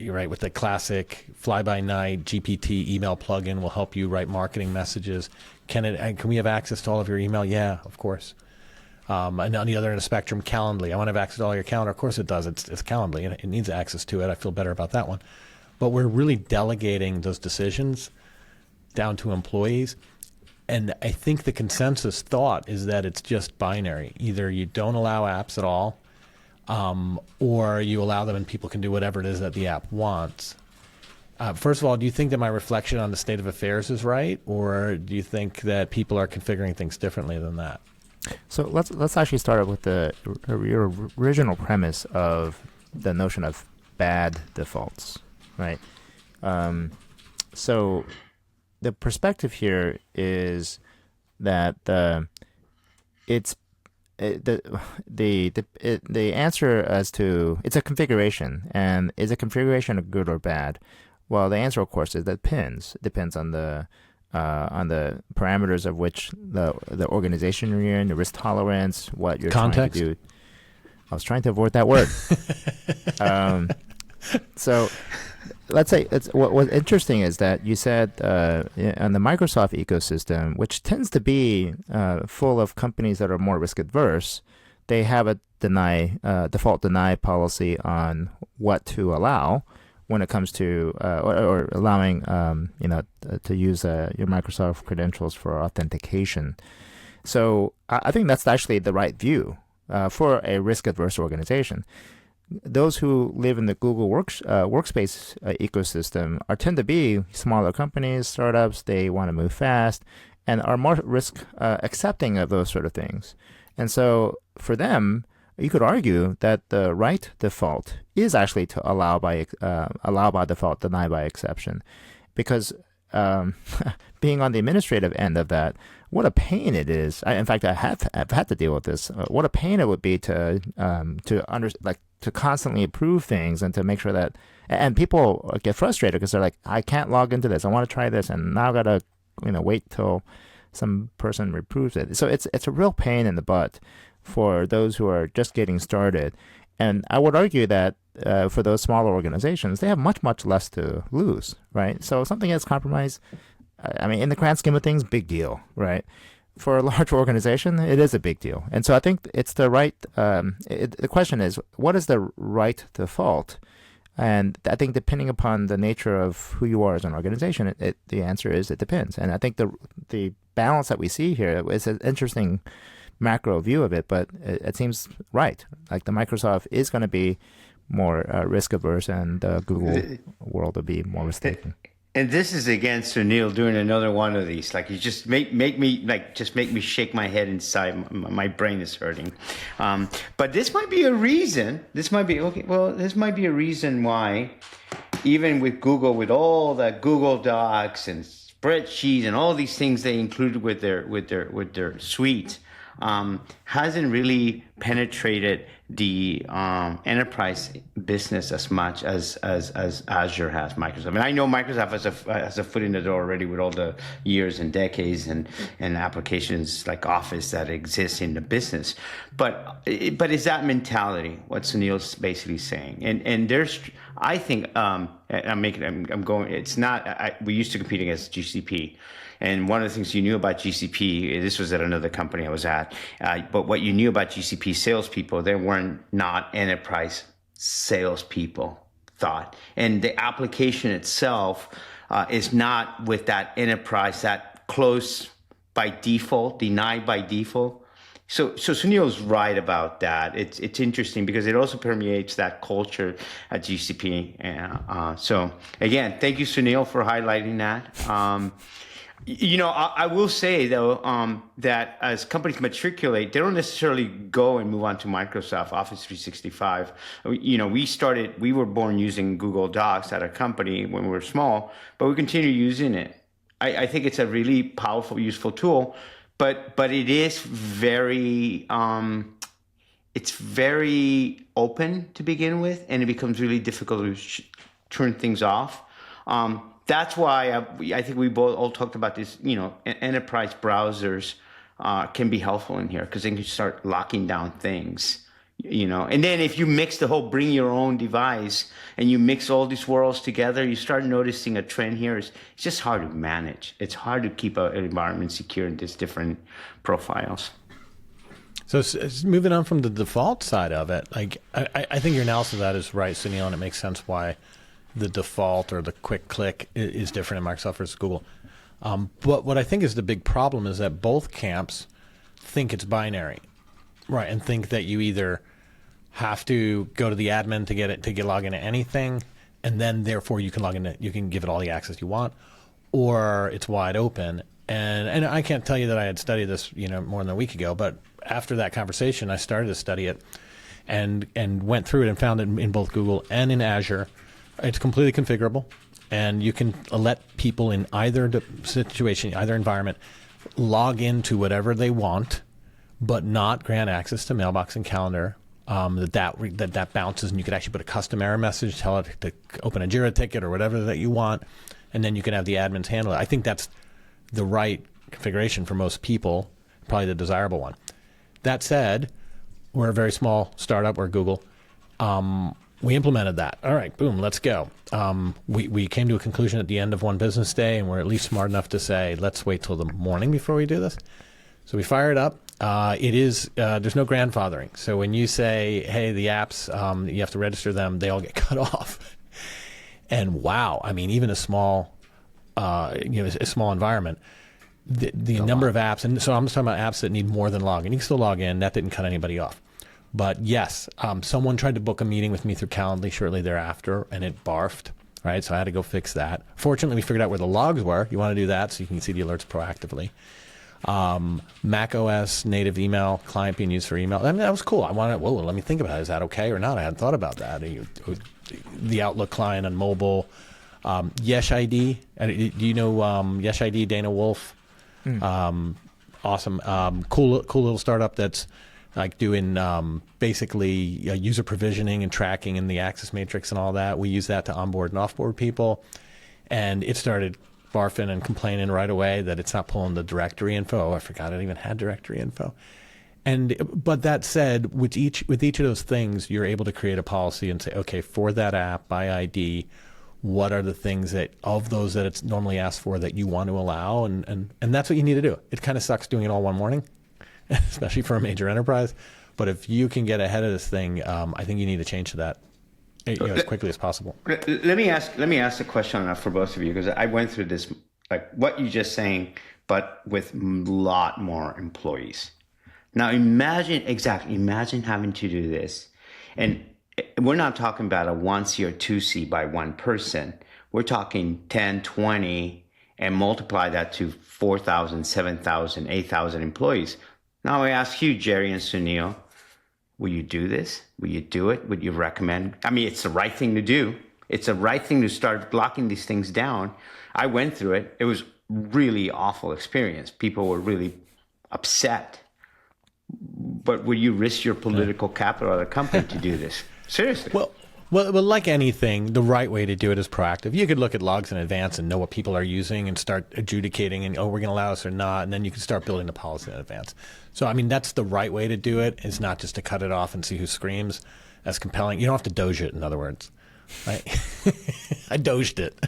right, with the classic fly-by-night GPT email plugin will help you write marketing messages. Can we have access to all of your email? Yeah, of course. And on the other end of the spectrum, Calendly. I want to have access to all your calendar. Of course it does. It's Calendly, and it needs access to it. I feel better about that one. But we're really delegating those decisions down to employees. And I think the consensus thought is that it's just binary. Either you don't allow apps at all, or you allow them and people can do whatever it is that the app wants. First of all, do you think that my reflection on the state of affairs is right, or do you think that people are configuring things differently than that? So let's actually start with your original premise of the notion of bad defaults, right? So the perspective here is that the answer as to it's a configuration, and is a configuration good or bad? Well, the answer, of course, is that depends. It depends on the parameters of which the organization you're in, the risk tolerance, what you're Context. trying to do. I was trying to avoid that word. So let's say what's interesting is that you said on the Microsoft ecosystem, which tends to be full of companies that are more risk adverse, they have a default deny policy on what to allow when it comes to or allowing to use your Microsoft credentials for authentication. So I think that's actually the right view for a risk-adverse organization. Those who live in the Google workspace ecosystem tend to be smaller companies, startups. They want to move fast and are more risk accepting of those sort of things. And so for them, you could argue that the right default is actually to allow by default, deny by exception, because being on the administrative end of that, what a pain it is. In fact, I've had to deal with this. What a pain it would be to constantly approve things and to make sure that, and people get frustrated because they're like, I can't log into this. I want to try this, and now I gotta wait till some person reproves it. So it's a real pain in the butt for those who are just getting started. And I would argue that for those smaller organizations, they have much, much less to lose, right? So if something gets compromised, I mean, in the grand scheme of things, big deal, right? For a large organization, it is a big deal. And so I think it's the right, the question is, what is the right default? And I think depending upon the nature of who you are as an organization, the answer is it depends. And I think the balance that we see here is an interesting macro view of it, but it seems right. Like the Microsoft is going to be more risk averse, and the Google world will be more risk taking. And this is again Sunil doing another one of these. Like, you just make me shake my head inside. My brain is hurting. But this might be a reason. This might be a reason why, even with Google, with all the Google Docs and spreadsheets and all these things they included with their suite, hasn't really penetrated the enterprise business as much as Azure has, Microsoft. I mean, I know Microsoft has a foot in the door already with all the years and decades and applications like Office that exist in the business. But is that mentality what Sunil's basically saying? And there's, I think, we used to compete against GCP. And one of the things you knew about GCP, this was at another company I was at, but what you knew about GCP salespeople, they weren't not enterprise salespeople thought. And the application itself is not with that enterprise, that close by default, denied by default. So Sunil's right about that. It's interesting because it also permeates that culture at GCP. So again, thank you, Sunil, for highlighting that. I will say though that as companies matriculate, they don't necessarily go and move on to Microsoft Office 365. We were born using Google Docs at a company when we were small, but we continue using it. I think it's a really powerful, useful tool. But it is very it's very open to begin with, and it becomes really difficult to turn things off. That's why I think we both all talked about this. Enterprise browsers can be helpful in here because they can start locking down things. And then if you mix the whole bring your own device and you mix all these worlds together, you start noticing a trend here. It's just hard to manage. It's hard to keep an environment secure in these different profiles. So moving on from the default side of it, like I think your analysis of that is right, Sunil, and it makes sense why the default or the quick click is different in Microsoft versus Google. But what I think is the big problem is that both camps think it's binary, right, and think that you either have to go to the admin to log into anything, and then therefore you can log into, you can give it all the access you want, or it's wide open. And I can't tell you that I had studied this more than a week ago, but after that conversation, I started to study it and went through it and found it in both Google and in Azure. It's completely configurable, and you can let people in either situation, either environment, log into whatever they want, but not grant access to mailbox and calendar. That bounces, and you could actually put a custom error message, tell it to open a Jira ticket or whatever that you want, and then you can have the admins handle it. I think that's the right configuration for most people, probably the desirable one. That said, we're a very small startup, we're Google. We implemented that. All right, boom, let's go. We came to a conclusion at the end of one business day, and we're at least smart enough to say, let's wait till the morning before we do this. So we fire it up. There's no grandfathering. So when you say, hey, the apps, you have to register them, they all get cut off. And wow, I mean, even a small, a small environment, the number of apps, and so I'm just talking about apps that need more than login. You can still log in. That didn't cut anybody off. But yes, someone tried to book a meeting with me through Calendly shortly thereafter, and it barfed, right? So I had to go fix that. Fortunately, we figured out where the logs were. You want to do that so you can see the alerts proactively. Mac OS native email client being used for email. I mean, that was cool. I wanted, let me think about it. Is that okay or not? I hadn't thought about that. The Outlook client on mobile. Yesh ID. Do you know Yesh ID, Dana Wolf? Awesome. Cool little startup that's like doing basically user provisioning and tracking in the access matrix and all that. We use that to onboard and offboard people. And it started barfing and complaining right away that it's not pulling the directory info. Oh, I forgot it even had directory info. But that said, with each of those things, you're able to create a policy and say, okay, for that app by ID, what are the things that of those that it's normally asked for that you want to allow, and that's what you need to do. It kind of sucks doing it all one morning, especially for a major enterprise. But if you can get ahead of this thing, I think you need to change to that as quickly as possible. Let me ask a question on that for both of you, because I went through this, like what you just saying, but with a lot more employees. Now imagine having to do this, and we're not talking about a 1C or 2C by one person. We're talking 10, 20, and multiply that to 4,000, 7,000, 8,000 employees. Now I ask you, Jerry and Sunil, will you do this? Will you do it? Would you recommend? I mean, it's the right thing to do. It's the right thing to start locking these things down. I went through it. It was really awful experience. People were really upset. But would you risk your political capital at a company to do this? Seriously. Well, like anything, the right way to do it is proactive. You could look at logs in advance and know what people are using and start adjudicating and, we're going to allow this or not. And then you can start building the policy in advance. So, I mean, that's the right way to do it, is not just to cut it off and see who screams. That's compelling. You don't have to doge it, in other words. Right? I doged it.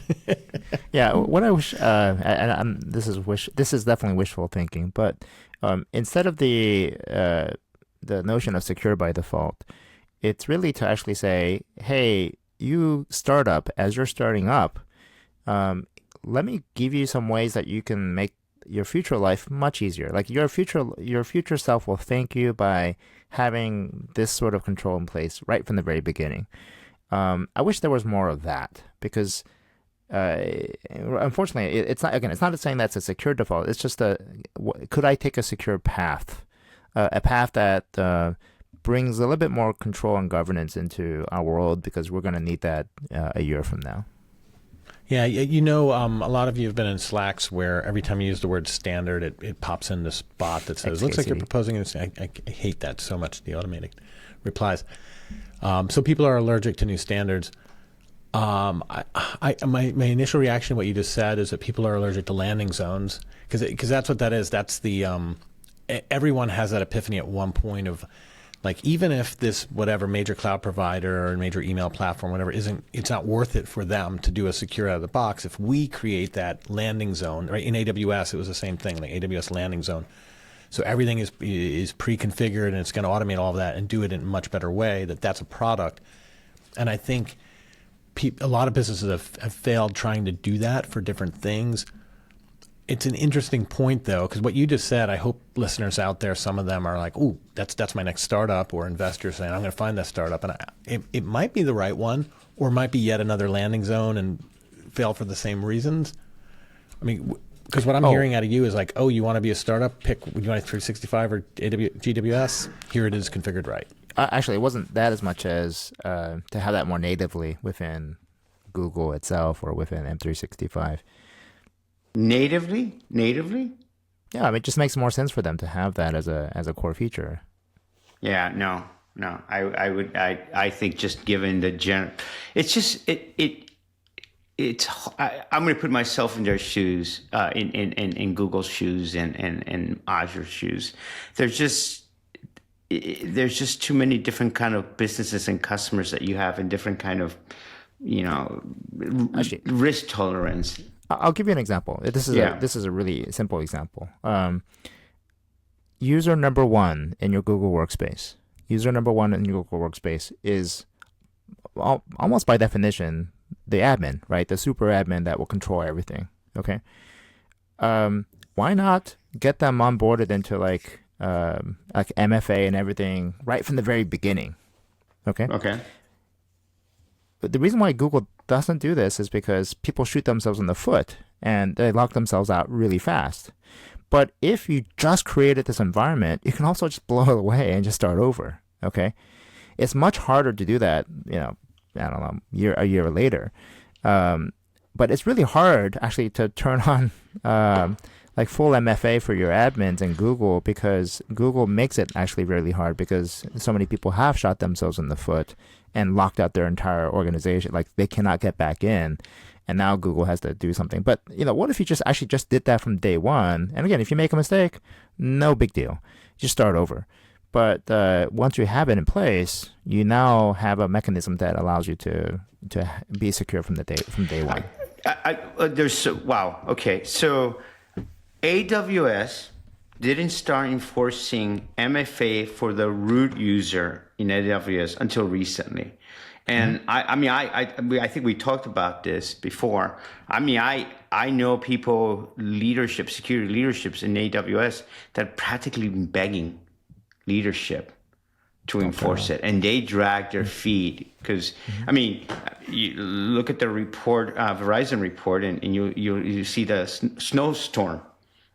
Yeah, what I wish, this is definitely wishful thinking, but instead of the notion of secure by default, it's really to actually say, hey, you startup, as you're starting up, let me give you some ways that you can make your future life much easier. Like your future self will thank you by having this sort of control in place right from the very beginning. I wish there was more of that, because unfortunately, it's not saying that's a secure default. It's just could I take a secure path, a path that brings a little bit more control and governance into our world, because we're going to need that a year from now. Yeah, a lot of you have been in Slacks where every time you use the word standard, it pops in this bot that says, looks like you're proposing this. I hate that so much, the automated replies. So people are allergic to new standards. My initial reaction to what you just said is that people are allergic to landing zones, because that's what that is. That's the everyone has that epiphany at one point of, like, even if this whatever major cloud provider or major email platform, whatever, it's not worth it for them to do a secure out of the box. If we create that landing zone, right? In AWS, it was the same thing, like AWS landing zone. So everything is pre-configured, and it's going to automate all of that and do it in a much better way. That's a product, and I think a lot of businesses have failed trying to do that for different things. It's an interesting point, though, because what you just said, I hope listeners out there, some of them are like, ooh, that's my next startup, or investors saying, I'm going to find that startup. And it might be the right one, or it might be yet another landing zone and fail for the same reasons. I mean, because what I'm hearing out of you is like, oh, you want to be a startup? Pick, would you want 365 or GWS? Here it is configured right. Actually, it wasn't that as much as to have that more natively within Google itself or within M365. Natively? Yeah, I mean, it just makes more sense for them to have that as a core feature. Yeah, no. I think just given the general, it's just I'm going to put myself in their shoes, in Google's shoes and Azure's shoes. There's just too many different kind of businesses and customers that you have, and different kind of, risk tolerance. I'll give you an example. This is a really simple example. User number one in your Google Workspace. User number one in your Google Workspace is almost by definition the admin, right? The super admin that will control everything. Okay. Why not get them onboarded into like MFA and everything right from the very beginning? Okay. But the reason why Google doesn't do this is because people shoot themselves in the foot and they lock themselves out really fast. But if you just created this environment, you can also just blow it away and just start over. Okay. It's much harder to do that, I don't know, a year later. But it's really hard actually to turn on like full MFA for your admins in Google, because Google makes it actually really hard, because so many people have shot themselves in the foot and locked out their entire organization. Like, they cannot get back in, and now Google has to do something. But what if you just did that from day one? And again, if you make a mistake, no big deal, just start over. But once you have it in place, you now have a mechanism that allows you to be secure from day one. Wow. Okay. So AWS didn't start enforcing MFA for the root user in AWS until recently. And I think we talked about this before. I know people, security leaderships in AWS that practically been begging leadership to enforce it, and they drag their feet because you look at the report, Verizon report, and you see the snowstorm.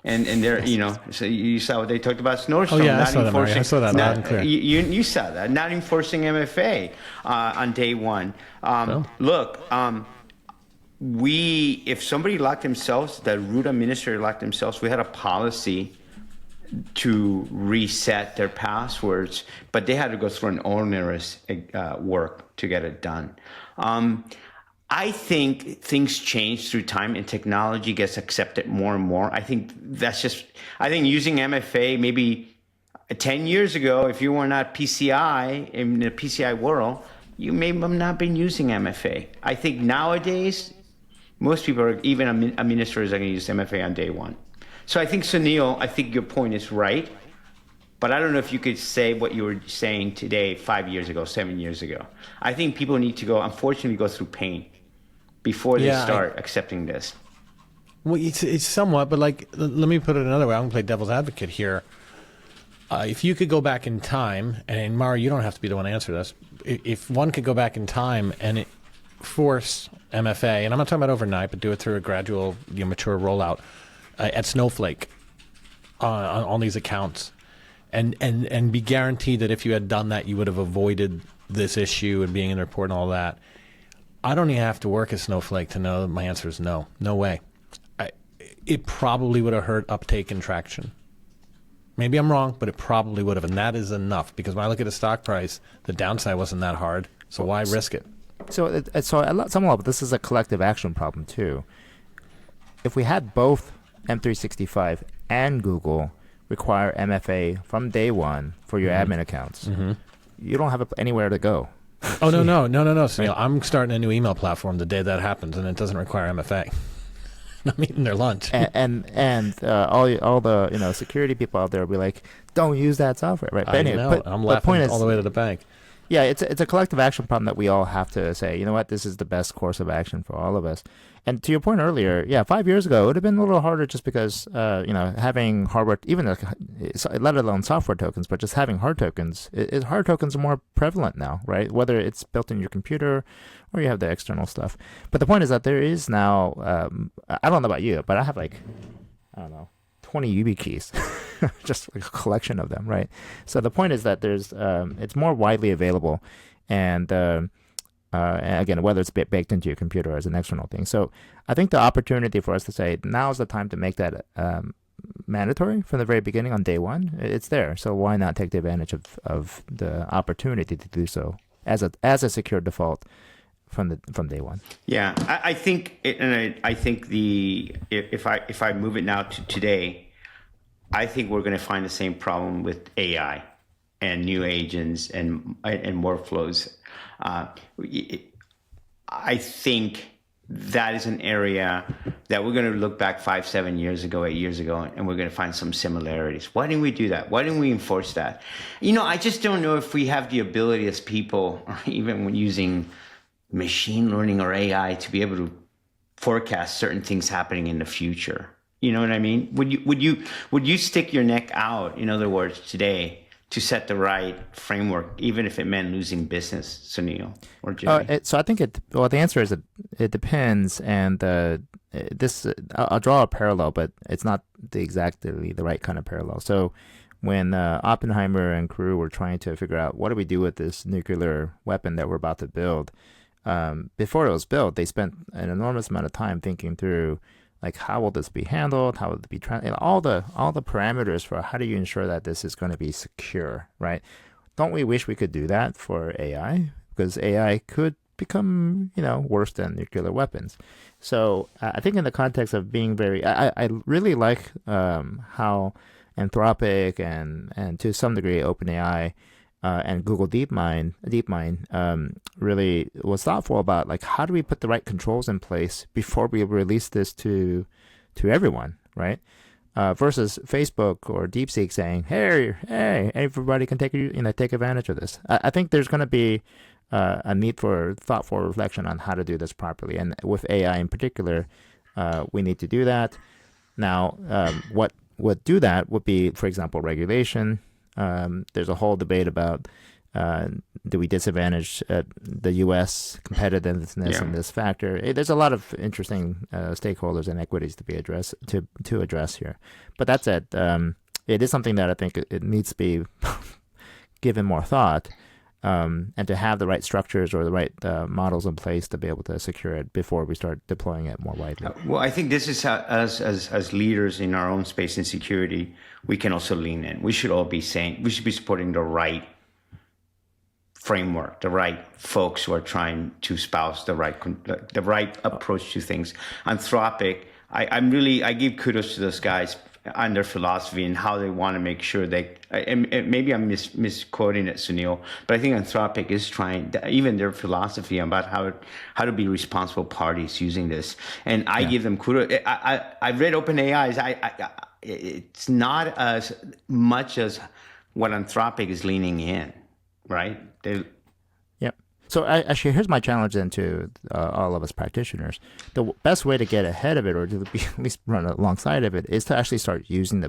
And there, so you saw what they talked about snowstorm. Oh yeah, I saw that loud and clear. You saw that, not enforcing MFA on day one. Look, if somebody locked themselves, the root administrator locked themselves, we had a policy to reset their passwords, but they had to go through an onerous work to get it done. I think things change through time and technology gets accepted more and more. I think using MFA maybe 10 years ago, if you were not PCI in the PCI world, you may have not been using MFA. I think nowadays, most people, even administrators, are going to use MFA on day one. So I think, Sunil, your point is right, but I don't know if you could say what you were saying today, 5 years ago, 7 years ago. I think people need to unfortunately go through pain before they start accepting this. Well, it's somewhat, but like, let me put it another way. I'm going to play devil's advocate here. If you could go back in time, and Mara, you don't have to be the one to answer this. If one could go back in time and force MFA, and I'm not talking about overnight, but do it through a gradual, mature rollout at Snowflake on these accounts, and be guaranteed that if you had done that, you would have avoided this issue and being in the report and all that. I don't even have to work at Snowflake to know that my answer is no. No way. It probably would have hurt uptake and traction. Maybe I'm wrong, but it probably would have, and that is enough, because when I look at the stock price, the downside wasn't that hard, so why risk it? So at some level, this is a collective action problem too. If we had both M365 and Google require MFA from day one for your admin accounts, you don't have anywhere to go. Oh, no. Sunil, I'm starting a new email platform the day that happens, and it doesn't require MFA. I'm eating their lunch. And all the security people out there will be like, don't use that software, right? But anyway, I'm laughing all the way to the bank. Yeah, it's a collective action problem that we all have to say, you know what, this is the best course of action for all of us. And to your point earlier, 5 years ago, it would have been a little harder just because, having hardware, even let alone software tokens, but just having hard tokens, hard tokens are more prevalent now, right? Whether it's built in your computer or you have the external stuff. But the point is that there is now, I don't know about you, but I have 20 YubiKeys, just like a collection of them, right? So the point is that there's, it's more widely available, and again, whether it's baked into your computer as an external thing. So I think the opportunity for us to say now's the time to make that mandatory from the very beginning on day one, it's there. So why not take the advantage of the opportunity to do so as a secure default from day one? Yeah, I think, if I move it now to today, I think we're going to find the same problem with AI and new agents and workflows. I think that is an area that we're going to look back 5, 7 years ago, 8 years ago, and we're going to find some similarities. Why didn't we do that? Why didn't we enforce that? I just don't know if we have the ability as people, or even when using machine learning or AI, to be able to forecast certain things happening in the future. You know what I mean? Would you stick your neck out, in other words, today, to set the right framework, even if it meant losing business, Sunil or Jerry? So I think the answer is it depends, and I'll draw a parallel, but it's not exactly the right kind of parallel. So when Oppenheimer and crew were trying to figure out what do we do with this nuclear weapon that we're about to build, before it was built, they spent an enormous amount of time thinking through, like, how will this be handled? How will it be all the parameters for how do you ensure that this is going to be secure, right? Don't we wish we could do that for AI? Because AI could become, worse than nuclear weapons. So I think in the context of being I really like how Anthropic and to some degree OpenAI and Google DeepMind really was thoughtful about, like, how do we put the right controls in place before we release this to everyone, right? Versus Facebook or DeepSeek saying, hey, everybody can take advantage of this. I think there's going to be a need for thoughtful reflection on how to do this properly, and with AI in particular, we need to do that. Now, what would do that would be, for example, regulation. There's a whole debate about do we disadvantage the U.S. competitiveness in this factor. There's a lot of interesting stakeholders and equities to be addressed to address here. But that said, it is something that I think it needs to be given more thought, and to have the right structures or the right models in place to be able to secure it before we start deploying it more widely. Well, I think this is how, as leaders in our own space and security, we can also lean in. We should all be saying, we should be supporting the right framework, the right folks who are trying to espouse the right approach to things. Anthropic, I give kudos to those guys on their philosophy and how they want to make sure and maybe I'm misquoting it, Sunil, but I think Anthropic is trying, even their philosophy about how to be responsible parties using this. And I give them kudos. I've read OpenAI's, it's not as much as what Anthropic is leaning in, right? So actually, here's my challenge then to all of us practitioners. The best way to get ahead of it, or to at least run alongside of it, is to actually start using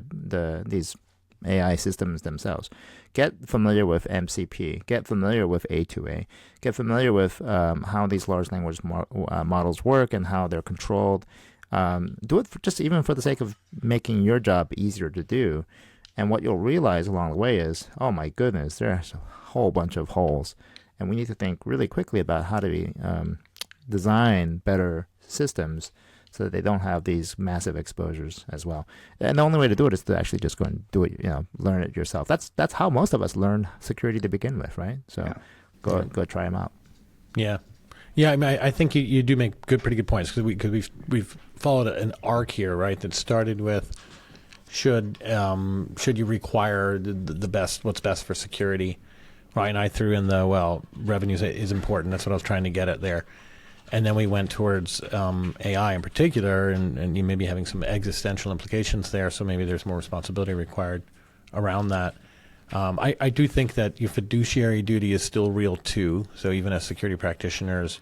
these AI systems themselves. Get familiar with MCP. Get familiar with A2A. Get familiar with how these large language models work and how they're controlled. Do it just even for the sake of making your job easier to do. And what you'll realize along the way is, oh my goodness, there's a whole bunch of holes. And we need to think really quickly about how to design better systems so that they don't have these massive exposures as well. And the only way to do it is to actually just go and do it, learn it yourself. That's how most of us learn security to begin with, right? So go try them out. Yeah. Yeah, I mean, I think you do make pretty good points, because we've followed an arc here, right? That started with should you require the best, what's best for security, right? And I threw in revenue is important. That's what I was trying to get at there. And then we went towards AI in particular, and you may be having some existential implications there. So maybe there's more responsibility required around that. I do think that your fiduciary duty is still real too. So even as security practitioners,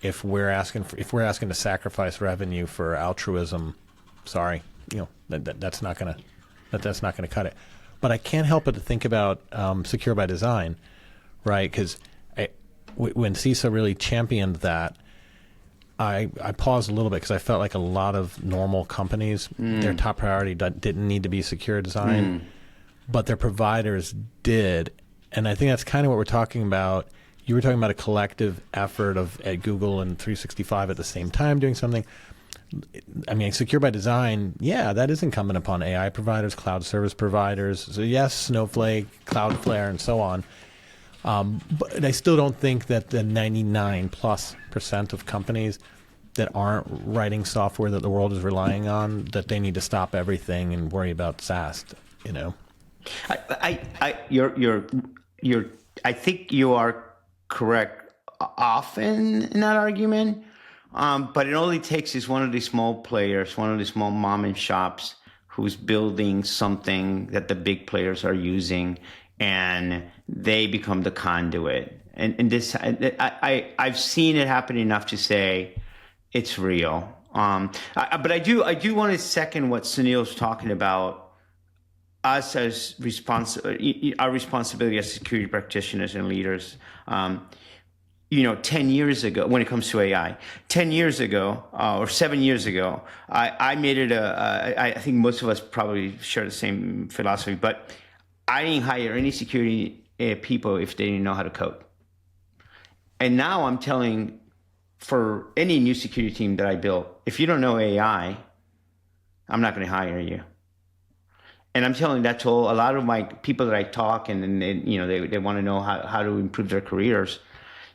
if we're asking to sacrifice revenue for altruism, sorry, that's not gonna cut it. But I can't help but to think about secure by design, right? Because when CISA really championed that, I paused a little bit because I felt like a lot of normal companies, their top priority didn't need to be secure design, but their providers did. And I think that's kind of what we're talking about. You were talking about a collective effort at Google and 365 at the same time doing something. I mean, secure by design, that is incumbent upon AI providers, cloud service providers. So yes, Snowflake, Cloudflare, and so on. But I still don't think that the 99+% of companies that aren't writing software that the world is relying on, that they need to stop everything and worry about SaaS. I think you are correct often in that argument, but it only takes is one of these small players, one of these small mom and shops who's building something that the big players are using, and they become the conduit. And this, I've seen it happen enough to say it's real. But I do want to second what Sunil's talking about. Us as our responsibility as security practitioners and leaders. 10 years ago, when it comes to AI, 10 years ago or 7 years ago, I made it I think most of us probably share the same philosophy, but I didn't hire any security people if they didn't know how to code. And now I'm telling, for any new security team that I build, if you don't know AI, I'm not going to hire you. And I'm telling that to a lot of my people that I talk, and they want to know how to improve their careers.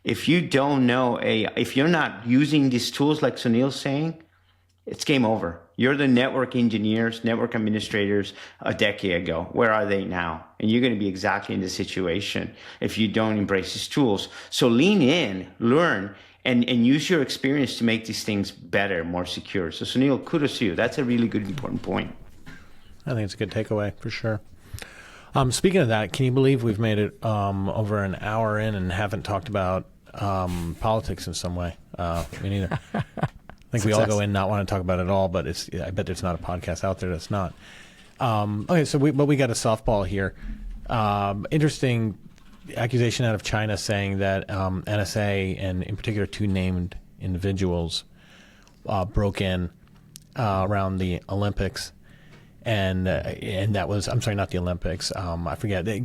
If you don't know AI, if you're not using these tools like Sunil's saying, it's game over. You're the network engineers, network administrators a decade ago. Where are they now? And you're going to be exactly in this situation if you don't embrace these tools. So lean in, learn, and use your experience to make these things better, more secure. So Sunil, kudos to you. That's a really good, important point. I think it's a good takeaway for sure. Speaking of that, can you believe we've made it over an hour in and haven't talked about politics in some way? Me neither. I think we all go in not want to talk about it at all, but I bet there's not a podcast out there that's not. Okay, so we got a softball here. Interesting accusation out of China saying that NSA, and in particular 2 named individuals, broke in around the Olympics. And that was, I'm sorry, not the Olympics. I forget, the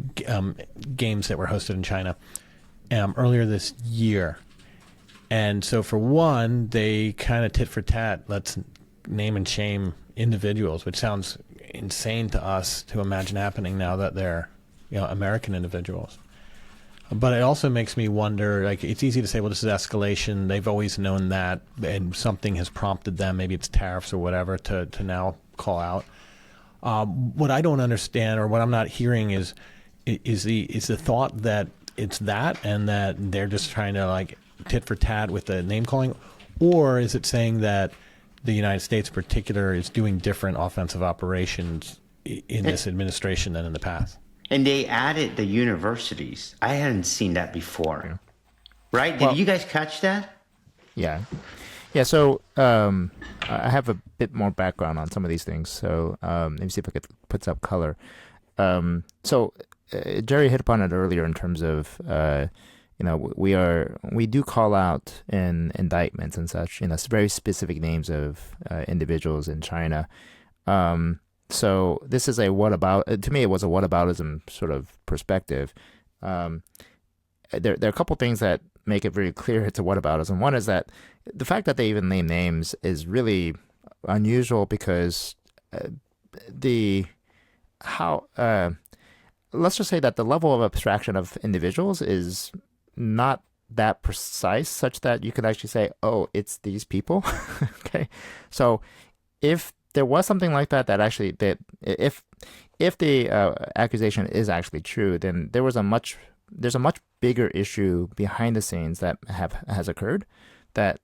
games that were hosted in China earlier this year. And so for one, they kind of tit for tat, let's name and shame individuals, which sounds insane to us to imagine happening now that they're American individuals. But it also makes me wonder, like, it's easy to say, well, this is escalation. They've always known that, and something has prompted them, maybe it's tariffs or whatever, to now call out. What I don't understand, or what I'm not hearing, is the thought that it's that, and that they're just trying to like tit for tat with the name calling, or is it saying that the United States in particular is doing different offensive operations in this administration than in the past? And they added the universities. I hadn't seen that before. right? Did you guys catch that? Yeah. Yeah, so I have a bit more background on some of these things. So let me see if I could put some color. So Jerry hit upon it earlier in terms of, we do call out in indictments and such, very specific names of individuals in China. So this is to me, it was a whataboutism sort of perspective. There are a couple things that make it very clear it's a whataboutism. One is that the fact that they even name names is really unusual because let's just say that the level of abstraction of individuals is not that precise, such that you could actually say, oh, it's these people. Okay. So if there was something like that actually, if the accusation is actually true, then there's a much bigger issue behind the scenes that has occurred that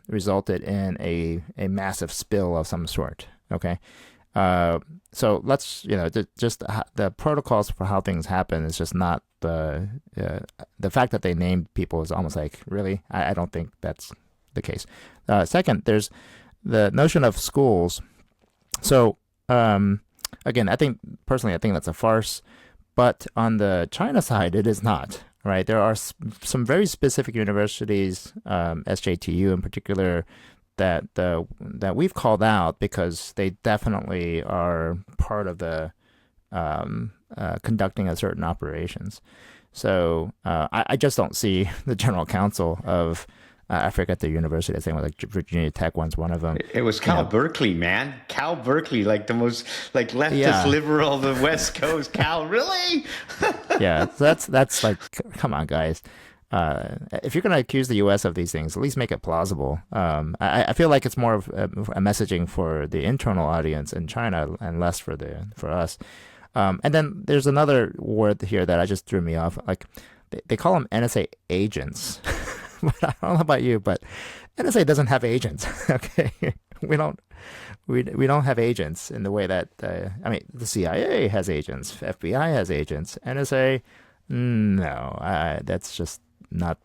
resulted in a massive spill of some sort. Okay. So let's, just the protocols for how things happen is just not the fact that they named people is almost like, really? I don't think that's the case. Second, there's the notion of schools. So, again, I think that's a farce, but on the China side, it is not, right? There are some very specific universities, SJTU in particular, that we've called out because they definitely are part of the conducting of certain operations. So I just don't see the general counsel of I forget the university. I think like Virginia Tech one's one of them. It was Cal Berkeley, man. Cal Berkeley, like the most leftist liberal of the West Coast. Cal, really? Yeah, so that's like, come on, guys. If you're going to accuse the U.S. of these things, at least make it plausible. I feel like it's more of a messaging for the internal audience in China and less for us. And then there's another word here that just threw me off. Like they call them NSA agents. But I don't know about you, but NSA doesn't have agents. Okay, we don't have agents in the way that the CIA has agents, FBI has agents. NSA, no, that's just not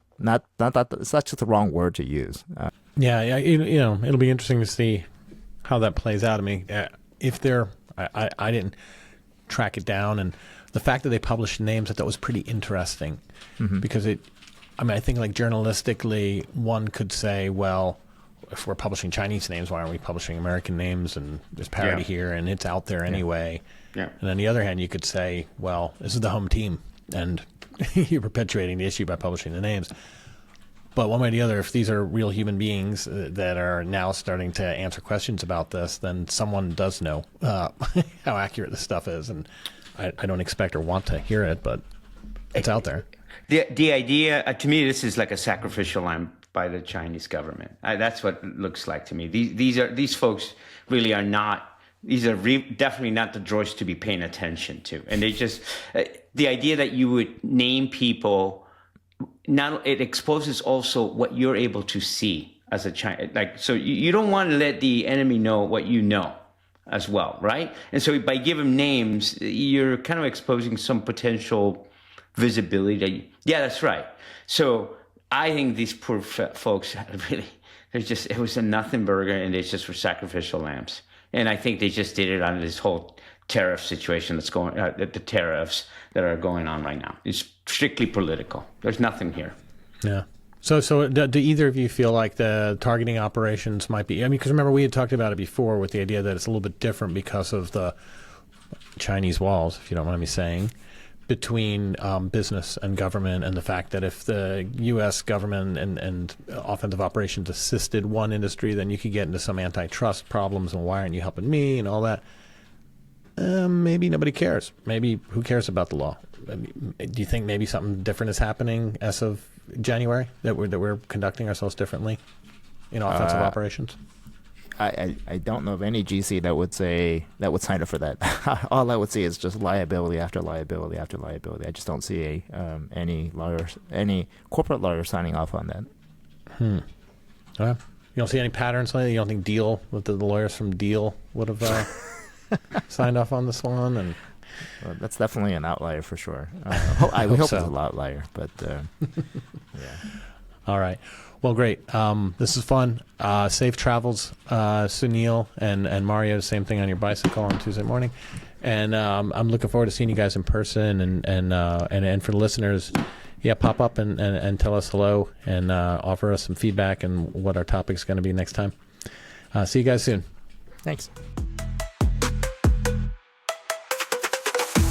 such the wrong word to use. It'll be interesting to see how that plays out. I mean, I didn't track it down, and the fact that they published names I thought was pretty interesting, because I think like journalistically, one could say, well, if we're publishing Chinese names, why aren't we publishing American names? And there's parity here, and it's out there anyway. Yeah. And on the other hand, you could say, well, this is the home team, and you're perpetuating the issue by publishing the names. But one way or the other, if these are real human beings that are now starting to answer questions about this, then someone does know how accurate this stuff is. And I don't expect or want to hear it, but it's out there. The idea, to me, this is like a sacrificial lamb by the Chinese government. That's what it looks like to me. These folks really are not. These are definitely not the droids to be paying attention to. And they just the idea that you would name people, it exposes also what you're able to see as a China. So you don't want to let the enemy know what you know as well, right? And so by giving names, you're kind of exposing some potential visibility. Yeah, that's right. So I think these poor folks it was a nothing burger, and they just were sacrificial lambs. And I think they just did it on this whole tariff situation that's going, the tariffs that are going on right now. It's strictly political. There's nothing here. Yeah. So do either of you feel like the targeting operations might be, because remember we had talked about it before with the idea that it's a little bit different because of the Chinese walls, if you don't mind me saying, between business and government, and the fact that if the U.S. government and offensive operations assisted one industry, then you could get into some antitrust problems, and why aren't you helping me and all that. Maybe nobody cares. Maybe who cares about the law? Do you think maybe something different is happening as of January, that we're conducting ourselves differently in offensive operations? I don't know of any GC that would sign up for that. All I would see is just liability after liability after liability. I just don't see any corporate lawyer signing off on that. You don't see any patterns lately? You don't think the lawyers from Deal would have signed off on this one? And Well, that's definitely an outlier for sure. I hope so. it's an outlier, but yeah. All right. Well, great. This is fun. Safe travels, Sunil and Mario. Same thing on your bicycle on Tuesday morning. And I'm looking forward to seeing you guys in person. And for the listeners, yeah, pop up and tell us hello and offer us some feedback and what our topic's going to be next time. See you guys soon. Thanks.